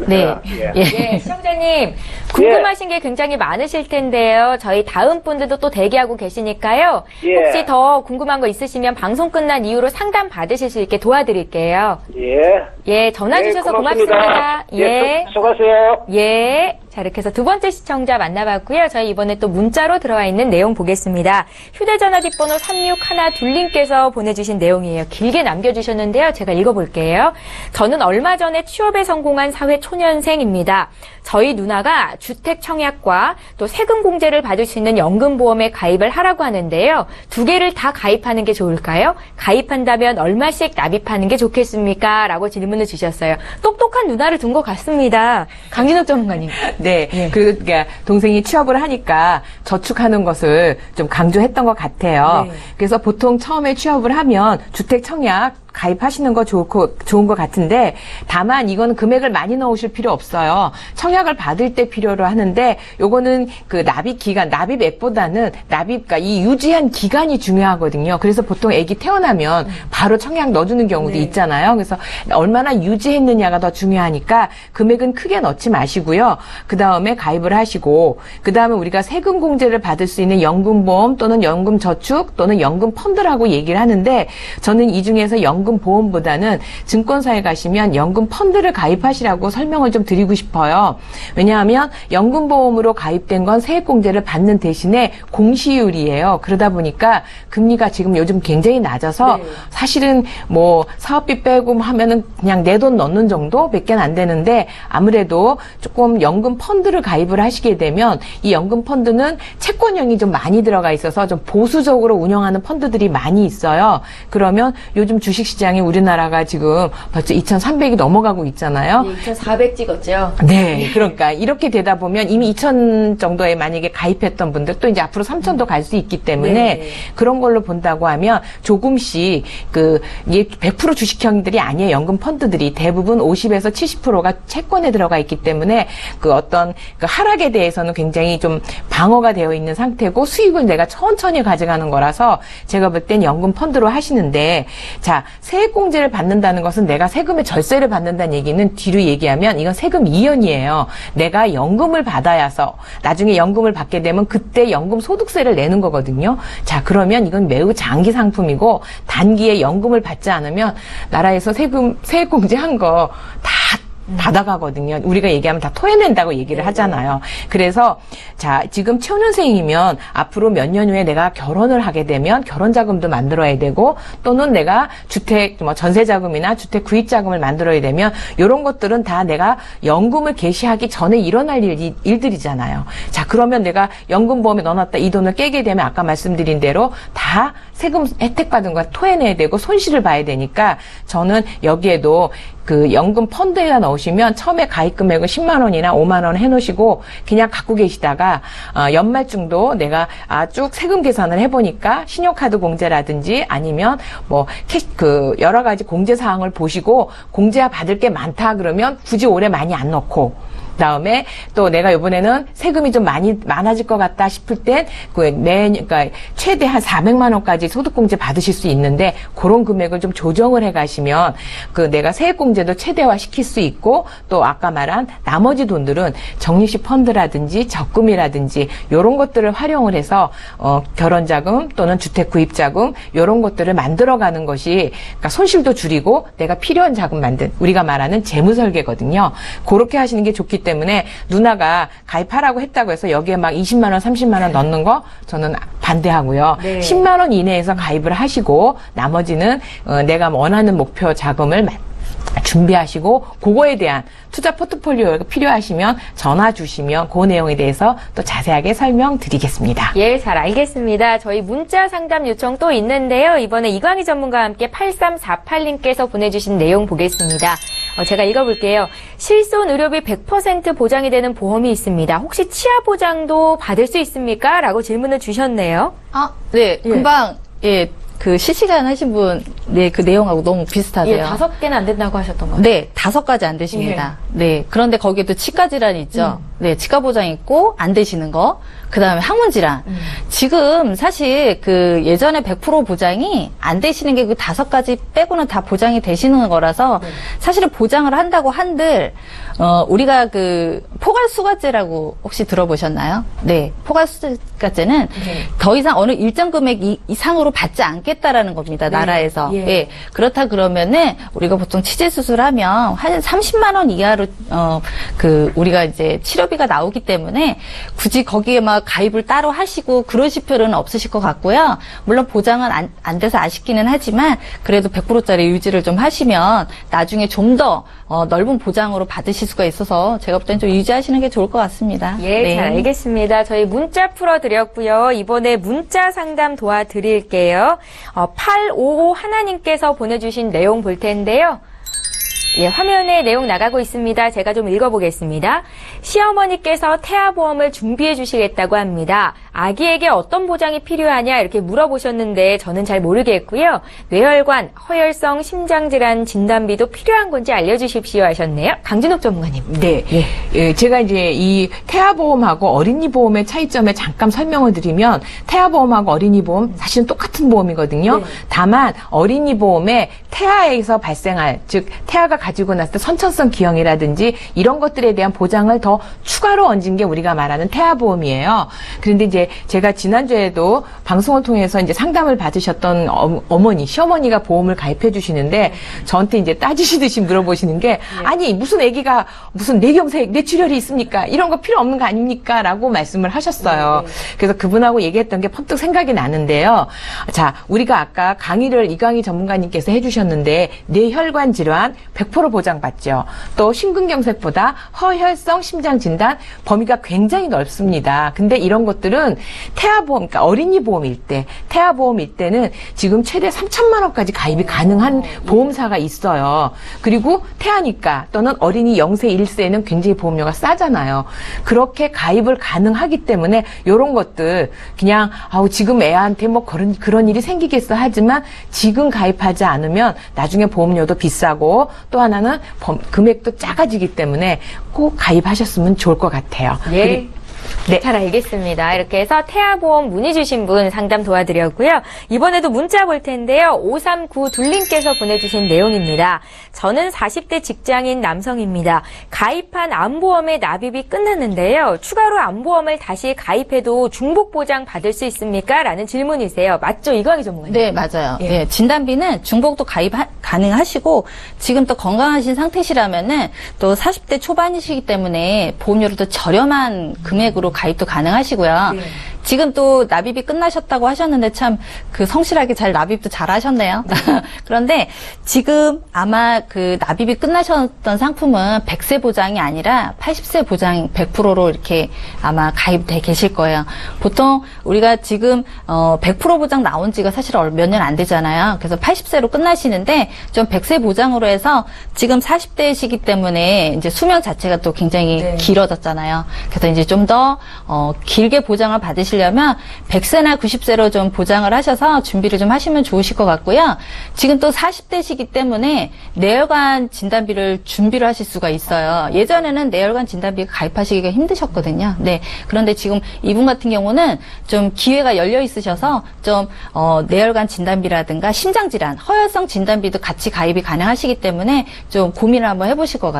네. 예. 네, 시청자님 궁금하신 게 굉장히 많으실 텐데요. 저희 다음 분들도 또 대기하고 계시니까요. 예. 혹시 더 궁금한 거 있으시면 방송 끝난 이후로 상담 받으실 수 있게 도와드릴게요. 예. 예, 전화 네, 주셔서 고맙습니다. 고맙습니다. 예. 수고하세요. 예. 자, 이렇게 해서 두 번째 시청자 만나봤고요. 저희 이번에 또 문자로 들어와 있는 내용 보겠습니다. 휴대전화 뒷번호 3612님께서 보내주신 내용이에요. 길게 남겨주셨는데요. 제가 읽어볼게요. 저는 얼마 전에 취업에 성공한 사회 초년생입니다. 저희 누나가 주택 청약과 또 세금 공제를 받을 수 있는 연금보험에 가입을 하라고 하는데요. 두 개를 다 가입하는 게 좋을까요? 가입한다면 얼마씩 납입하는 게 좋겠습니까? 라고 질문을 주셨어요. 똑똑한 누나를 둔 것 같습니다. 강진욱 전문가님. 네. 그리고 그러니까 동생이 취업을 하니까 저축하는 것을 좀 강조했던 것 같아요. 네. 그래서 보통 처음에 취업을 하면 주택 청약 가입하시는 거 좋은 것 같은데 다만 이거는 금액을 많이 넣으실 필요 없어요. 청약을 받을 때 필요로 하는데 요거는 그 납입 기간, 납입 앱보다는 납입가 이 유지한 기간이 중요하거든요. 그래서 보통 아기 태어나면 바로 청약 넣어주는 경우도 있잖아요. 그래서 얼마나 유지했느냐가 더 중요하니까 금액은 크게 넣지 마시고요. 그 다음에 가입을 하시고 그 다음에 우리가 세금 공제를 받을 수 있는 연금보험 또는 연금저축 또는 연금 펀드라고 얘기를 하는데 저는 이 중에서 연금보험보다는 증권사에 가시면 연금 펀드를 가입하시라고 설명을 좀 드리고 싶어요. 왜냐하면 연금보험으로 가입된 건 세액공제를 받는 대신에 공시율이에요. 그러다 보니까 금리가 지금 요즘 굉장히 낮아서 사실은 뭐 사업비 빼고 하면은 그냥 내 돈 넣는 정도밖에 안 되는데 아무래도 조금 연금 펀드를 가입을 하시게 되면 이 연금 펀드는 채권형이 좀 많이 들어가 있어서 좀 보수적으로 운영하는 펀드들이 많이 있어요. 그러면 요즘 주식시장이 우리나라가 지금 벌써 2,300이 넘어가고 있잖아요. 2,400 찍었죠. 네, 그러니까 이렇게 되다 보면 이미 2,000 정도에 만약에 가입했던 분들 또 이제 앞으로 3,000도 갈 수 있기 때문에 그런 걸로 본다고 하면 조금씩 이게 100% 주식형들이 아니에요. 연금 펀드들이 대부분 50에서 70%가 채권에 들어가 있기 때문에 어떤 하락에 대해서는 굉장히 좀 방어가 되어 있는 상태고 수익을 내가 천천히 가져가는 거라서 제가 볼 땐 연금 펀드로 하시는데 자, 세액공제를 받는다는 것은 내가 세금의 절세를 받는다는 얘기는 뒤로 얘기하면 이건 세금 이연이에요. 내가 연금을 받아야서 나중에 연금을 받게 되면 그때 연금 소득세를 내는 거거든요. 자, 그러면 이건 매우 장기 상품이고 단기에 연금을 받지 않으면 나라에서 세액공제한 거 다 받아가거든요. 우리가 얘기하면 다 토해낸다고 얘기를 하잖아요. 그래서 자, 지금 초년생이면 앞으로 몇 년 후에 내가 결혼을 하게 되면 결혼자금도 만들어야 되고 또는 내가 주택 전세자금이나 주택 구입자금을 만들어야 되면 이런 것들은 다 내가 연금을 개시하기 전에 일어날 일들이잖아요. 자, 그러면 내가 연금보험에 넣어놨다 이 돈을 깨게 되면 아까 말씀드린 대로 다 세금 혜택 받은 거 토해내야 되고 손실을 봐야 되니까 저는 여기에도 연금 펀드에다 넣으시면 처음에 가입 금액을 10만 원이나 5만 원 해놓으시고 그냥 갖고 계시다가 연말쯤도 내가 쭉 세금 계산을 해보니까 신용카드 공제라든지 아니면 여러 가지 공제 사항을 보시고 공제가 받을 게 많다 그러면 굳이 올해 많이 안 넣고 그다음에 또 내가 이번에는 세금이 좀 많아질 것 같다 싶을 땐 그러니까 최대 한 400만 원까지 소득공제 받으실 수 있는데 그런 금액을 좀 조정을 해가시면 내가 세액공제도 최대화 시킬 수 있고 또 아까 말한 나머지 돈들은 적립식 펀드라든지 적금이라든지 이런 것들을 활용을 해서 결혼자금 또는 주택구입자금 이런 것들을 만들어가는 것이 그러니까 손실도 줄이고 내가 필요한 자금 만든 우리가 말하는 재무설계거든요. 그렇게 하시는 게 좋기 때문에 누나가 가입하라고 했다고 해서 여기에 막 20만 원, 30만 원 넣는 거 저는 반대하고요. 10만 원 이내에서 가입을 하시고 나머지는 내가 원하는 목표 자금을 준비하시고 그거에 대한 투자 포트폴리오가 필요하시면 전화 주시면 그 내용에 대해서 또 자세하게 설명드리겠습니다. 예, 잘 알겠습니다. 저희 문자 상담 요청 또 있는데요. 이번에 이광희 전문가와 함께 8348님께서 보내주신 내용 보겠습니다. 제가 읽어볼게요. 실손 의료비 100% 보장이 되는 보험이 있습니다. 혹시 치아 보장도 받을 수 있습니까? 라고 질문을 주셨네요. 네. 금방 실시간 하신 분, 그 내용하고 너무 비슷하세요. 예, 5개는 안 된다고 하셨던 거예요? 네, 5가지 안 되십니다. 네. 그런데 거기에도 치과 질환이 있죠. 네, 치과 보장 있고, 안 되시는 거. 그 다음에 항문 질환. 지금 사실 예전에 100% 보장이 안 되시는 게 5가지 빼고는 다 보장이 되시는 거라서 사실은 보장을 한다고 한들, 우리가 포괄수가제라고 혹시 들어보셨나요? 네. 포괄수가제는 더 이상 어느 일정 금액 이상으로 받지 않겠다라는 겁니다. 나라에서. 예. 그렇다 그러면은 우리가 보통 치질수술하면 한 30만 원 이하로, 우리가 이제 치료비가 나오기 때문에 굳이 거기에 막 가입을 따로 하시고 그러실 필요는 없으실 것 같고요. 물론 보장은 안 돼서 아쉽기는 하지만 그래도 100%짜리 유지를 좀 하시면 나중에 좀 더 넓은 보장으로 받으실 수가 있어서 제가 볼 땐 좀 유지하시는 게 좋을 것 같습니다. 예, 네. 잘 알겠습니다. 저희 문자 풀어드렸고요. 이번에 문자 상담 도와드릴게요. 855 하나님께서 보내주신 내용 볼 텐데요. 예, 화면에 내용 나가고 있습니다. 제가 좀 읽어보겠습니다. 시어머니께서 태아보험을 준비해 주시겠다고 합니다. 아기에게 어떤 보장이 필요하냐 이렇게 물어보셨는데 저는 잘 모르겠고요. 뇌혈관, 허혈성 심장질환 진단비도 필요한 건지 알려주십시오 하셨네요. 강진욱 전문가님. 네. 예, 제가 이제 이 태아보험하고 어린이보험의 차이점을 잠깐 설명을 드리면 태아보험하고 어린이보험 사실은 똑같은 보험이거든요. 다만 어린이보험에 태아에서 발생할 즉 태아가 가지고 났을 때 선천성 기형이라든지 이런 것들에 대한 보장을 더 추가로 얹은 게 우리가 말하는 태아보험이에요. 그런데 이제 이제 제가 지난주에도 방송을 통해서 이제 상담을 받으셨던 어머니, 시어머니가 보험을 가입해 주시는데 저한테 이제 따지시듯이 물어보시는 게 아니 무슨 아기가 무슨 뇌경색, 뇌출혈이 있습니까? 이런 거 필요 없는 거 아닙니까? 라고 말씀을 하셨어요. 그래서 그분하고 얘기했던 게 펀뜩 생각이 나는데요. 자, 우리가 아까 강의를 이강희 전문가님께서 해주셨는데 뇌혈관 질환 100% 보장받죠. 또 심근경색보다 허혈성 심장 진단 범위가 굉장히 넓습니다. 근데 이런 것들은 태아보험, 그러니까 어린이 보험일 때, 태아보험일 때는 지금 최대 3천만 원까지 가입이 가능한 보험사가 있어요. 그리고 태아니까 또는 어린이 0세 1세는 굉장히 보험료가 싸잖아요. 그렇게 가입을 가능하기 때문에 이런 것들 그냥 지금 애한테 뭐 그런 일이 생기겠어 하지만 지금 가입하지 않으면 나중에 보험료도 비싸고 또 하나는 금액도 작아지기 때문에 꼭 가입하셨으면 좋을 것 같아요. 예. 네. 잘 알겠습니다. 이렇게 해서 태아보험 문의 주신 분 상담 도와드렸고요. 이번에도 문자 볼 텐데요. 5392님께서 보내주신 내용입니다. 저는 40대 직장인 남성입니다. 가입한 암보험의 납입이 끝났는데요. 추가로 암보험을 다시 가입해도 중복보장 받을 수 있습니까? 라는 질문이세요. 맞죠? 이광희 전문가님. 네, 맞아요. 예. 예, 진단비는 중복도 가입 가능하시고 지금 또 건강하신 상태시라면은 또 40대 초반이시기 때문에 보험료를 더 저렴한 금액으로 가입도 가능하시고요. 네. 지금 또 납입이 끝나셨다고 하셨는데 참 그 성실하게 잘 납입도 잘 하셨네요. 그런데 지금 아마 그 납입이 끝나셨던 상품은 100세 보장이 아니라 80세 보장 100%로 이렇게 아마 가입돼 계실 거예요. 보통 우리가 지금 100% 보장 나온 지가 사실 몇 년 안 되잖아요. 그래서 80세로 끝나시는데 좀 100세 보장으로 해서 지금 40대이시기 때문에 이제 수명 자체가 또 굉장히 네. 길어졌잖아요. 그래서 이제 좀 더 길게 보장을 받으시려면 100세나 90세로 좀 보장을 하셔서 준비를 좀 하시면 좋으실 것 같고요. 지금 또 40대시기 때문에 뇌혈관 진단비를 준비를 하실 수가 있어요. 예전에는 뇌혈관 진단비가 가입하시기가 힘드셨거든요. 네. 그런데 지금 이분 같은 경우는 좀 기회가 열려 있으셔서 좀 뇌혈관 진단비라든가 심장질환, 허혈성 진단비도 같이 가입이 가능하시기 때문에 좀 고민을 한번 해보실 것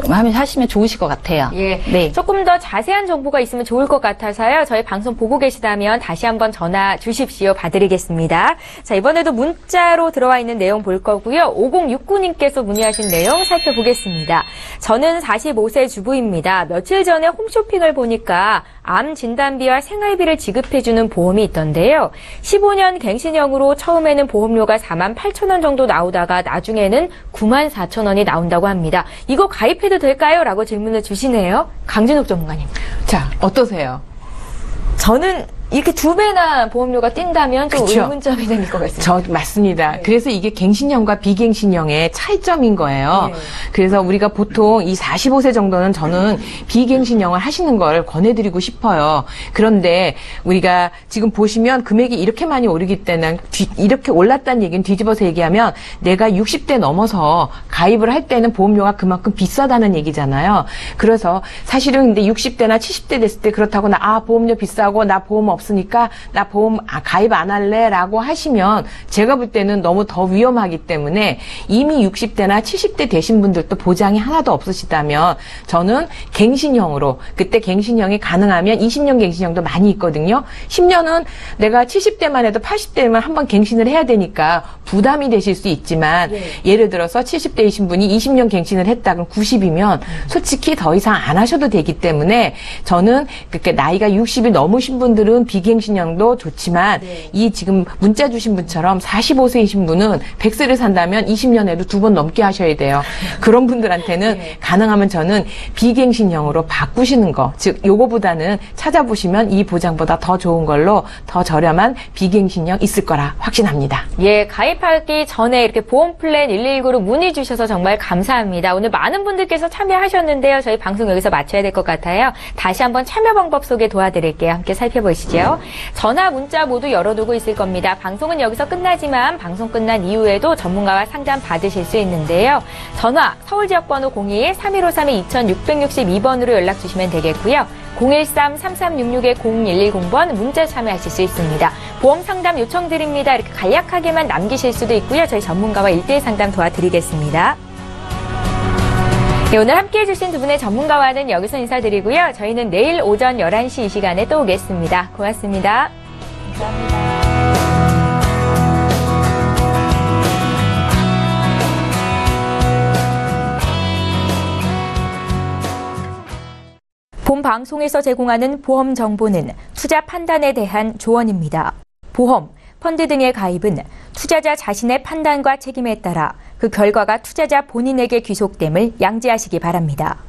하시면 좋으실 것 같아요. 예. 네. 조금 더 자세한 정보가 있으면 좋을 것 같아서요. 저희 방송 보고 계시다면 다시 한번 전화 주십시오. 봐드리겠습니다. 자, 이번에도 문자로 들어와 있는 내용 볼 거고요. 5069님께서 문의하신 내용 살펴보겠습니다. 저는 45세 주부입니다. 며칠 전에 홈쇼핑을 보니까 암 진단비와 생활비를 지급해주는 보험이 있던데요. 15년 갱신형으로 처음에는 보험료가 48,000원 정도 나오다가 나중에는 94,000원이 나온다고 합니다. 이거 가입해도 될까요? 라고 질문을 주시네요. 강진욱 전문가님. 자, 어떠세요? 저는 이렇게 2배나 보험료가 뛴다면 좀 그쵸. 의문점이 생길 것 같습니다. 맞습니다. 네. 그래서 이게 갱신형과 비갱신형의 차이점인 거예요. 네. 그래서 우리가 보통 이 45세 정도는 저는 비갱신형을 하시는 걸 권해드리고 싶어요. 그런데 우리가 지금 보시면 금액이 이렇게 많이 오르기 때문에 이렇게 올랐다는 얘기는 뒤집어서 얘기하면 내가 60대 넘어서 가입을 할 때는 보험료가 그만큼 비싸다는 얘기잖아요. 그래서 사실은 근데 60대나 70대 됐을 때 그렇다고 보험료 비싸고 나 보험 없으니까 나 보험 가입 안 할래라고 하시면 제가 볼 때는 너무 더 위험하기 때문에 이미 60대나 70대 되신 분들도 보장이 하나도 없으시다면 저는 갱신형으로 그때 갱신형이 가능하면 20년 갱신형도 많이 있거든요. 10년은 내가 70대만 해도 80대만 한번 갱신을 해야 되니까 부담이 되실 수 있지만 예를 들어서 70대이신 분이 20년 갱신을 했다 그럼 90이면 솔직히 더 이상 안 하셔도 되기 때문에 저는 그렇게 나이가 60이 넘으신 분들은 비갱신형도 좋지만 이 지금 문자 주신 분처럼 45세이신 분은 100세를 산다면 20년에도 2번 넘게 하셔야 돼요. 그런 분들한테는 가능하면 저는 비갱신형으로 바꾸시는 거, 즉 요거보다는 찾아보시면 이 보장보다 더 좋은 걸로 더 저렴한 비갱신형 있을 거라 확신합니다. 예, 가입하기 전에 이렇게 보험 플랜 119로 문의 주셔서 정말 감사합니다. 오늘 많은 분들께서 참여하셨는데요. 저희 방송 여기서 마쳐야 될 것 같아요. 다시 한번 참여 방법 소개 도와드릴게요. 함께 살펴보시죠. 전화, 문자 모두 열어두고 있을 겁니다. 방송은 여기서 끝나지만 방송 끝난 이후에도 전문가와 상담 받으실 수 있는데요. 전화, 서울지역번호 02-3153-2662번으로 연락 주시면 되겠고요. 013-3366-0110번 문자 참여하실 수 있습니다. 보험 상담 요청드립니다. 이렇게 간략하게만 남기실 수도 있고요. 저희 전문가와 1:1 상담 도와드리겠습니다. 네, 오늘 함께해 주신 두 분의 전문가와는 여기서 인사드리고요. 저희는 내일 오전 11시 이 시간에 또 오겠습니다. 고맙습니다. 본 방송에서 제공하는 보험 정보는 투자 판단에 대한 조언입니다. 보험, 펀드 등의 가입은 투자자 자신의 판단과 책임에 따라 그 결과가 투자자 본인에게 귀속됨을 양지하시기 바랍니다.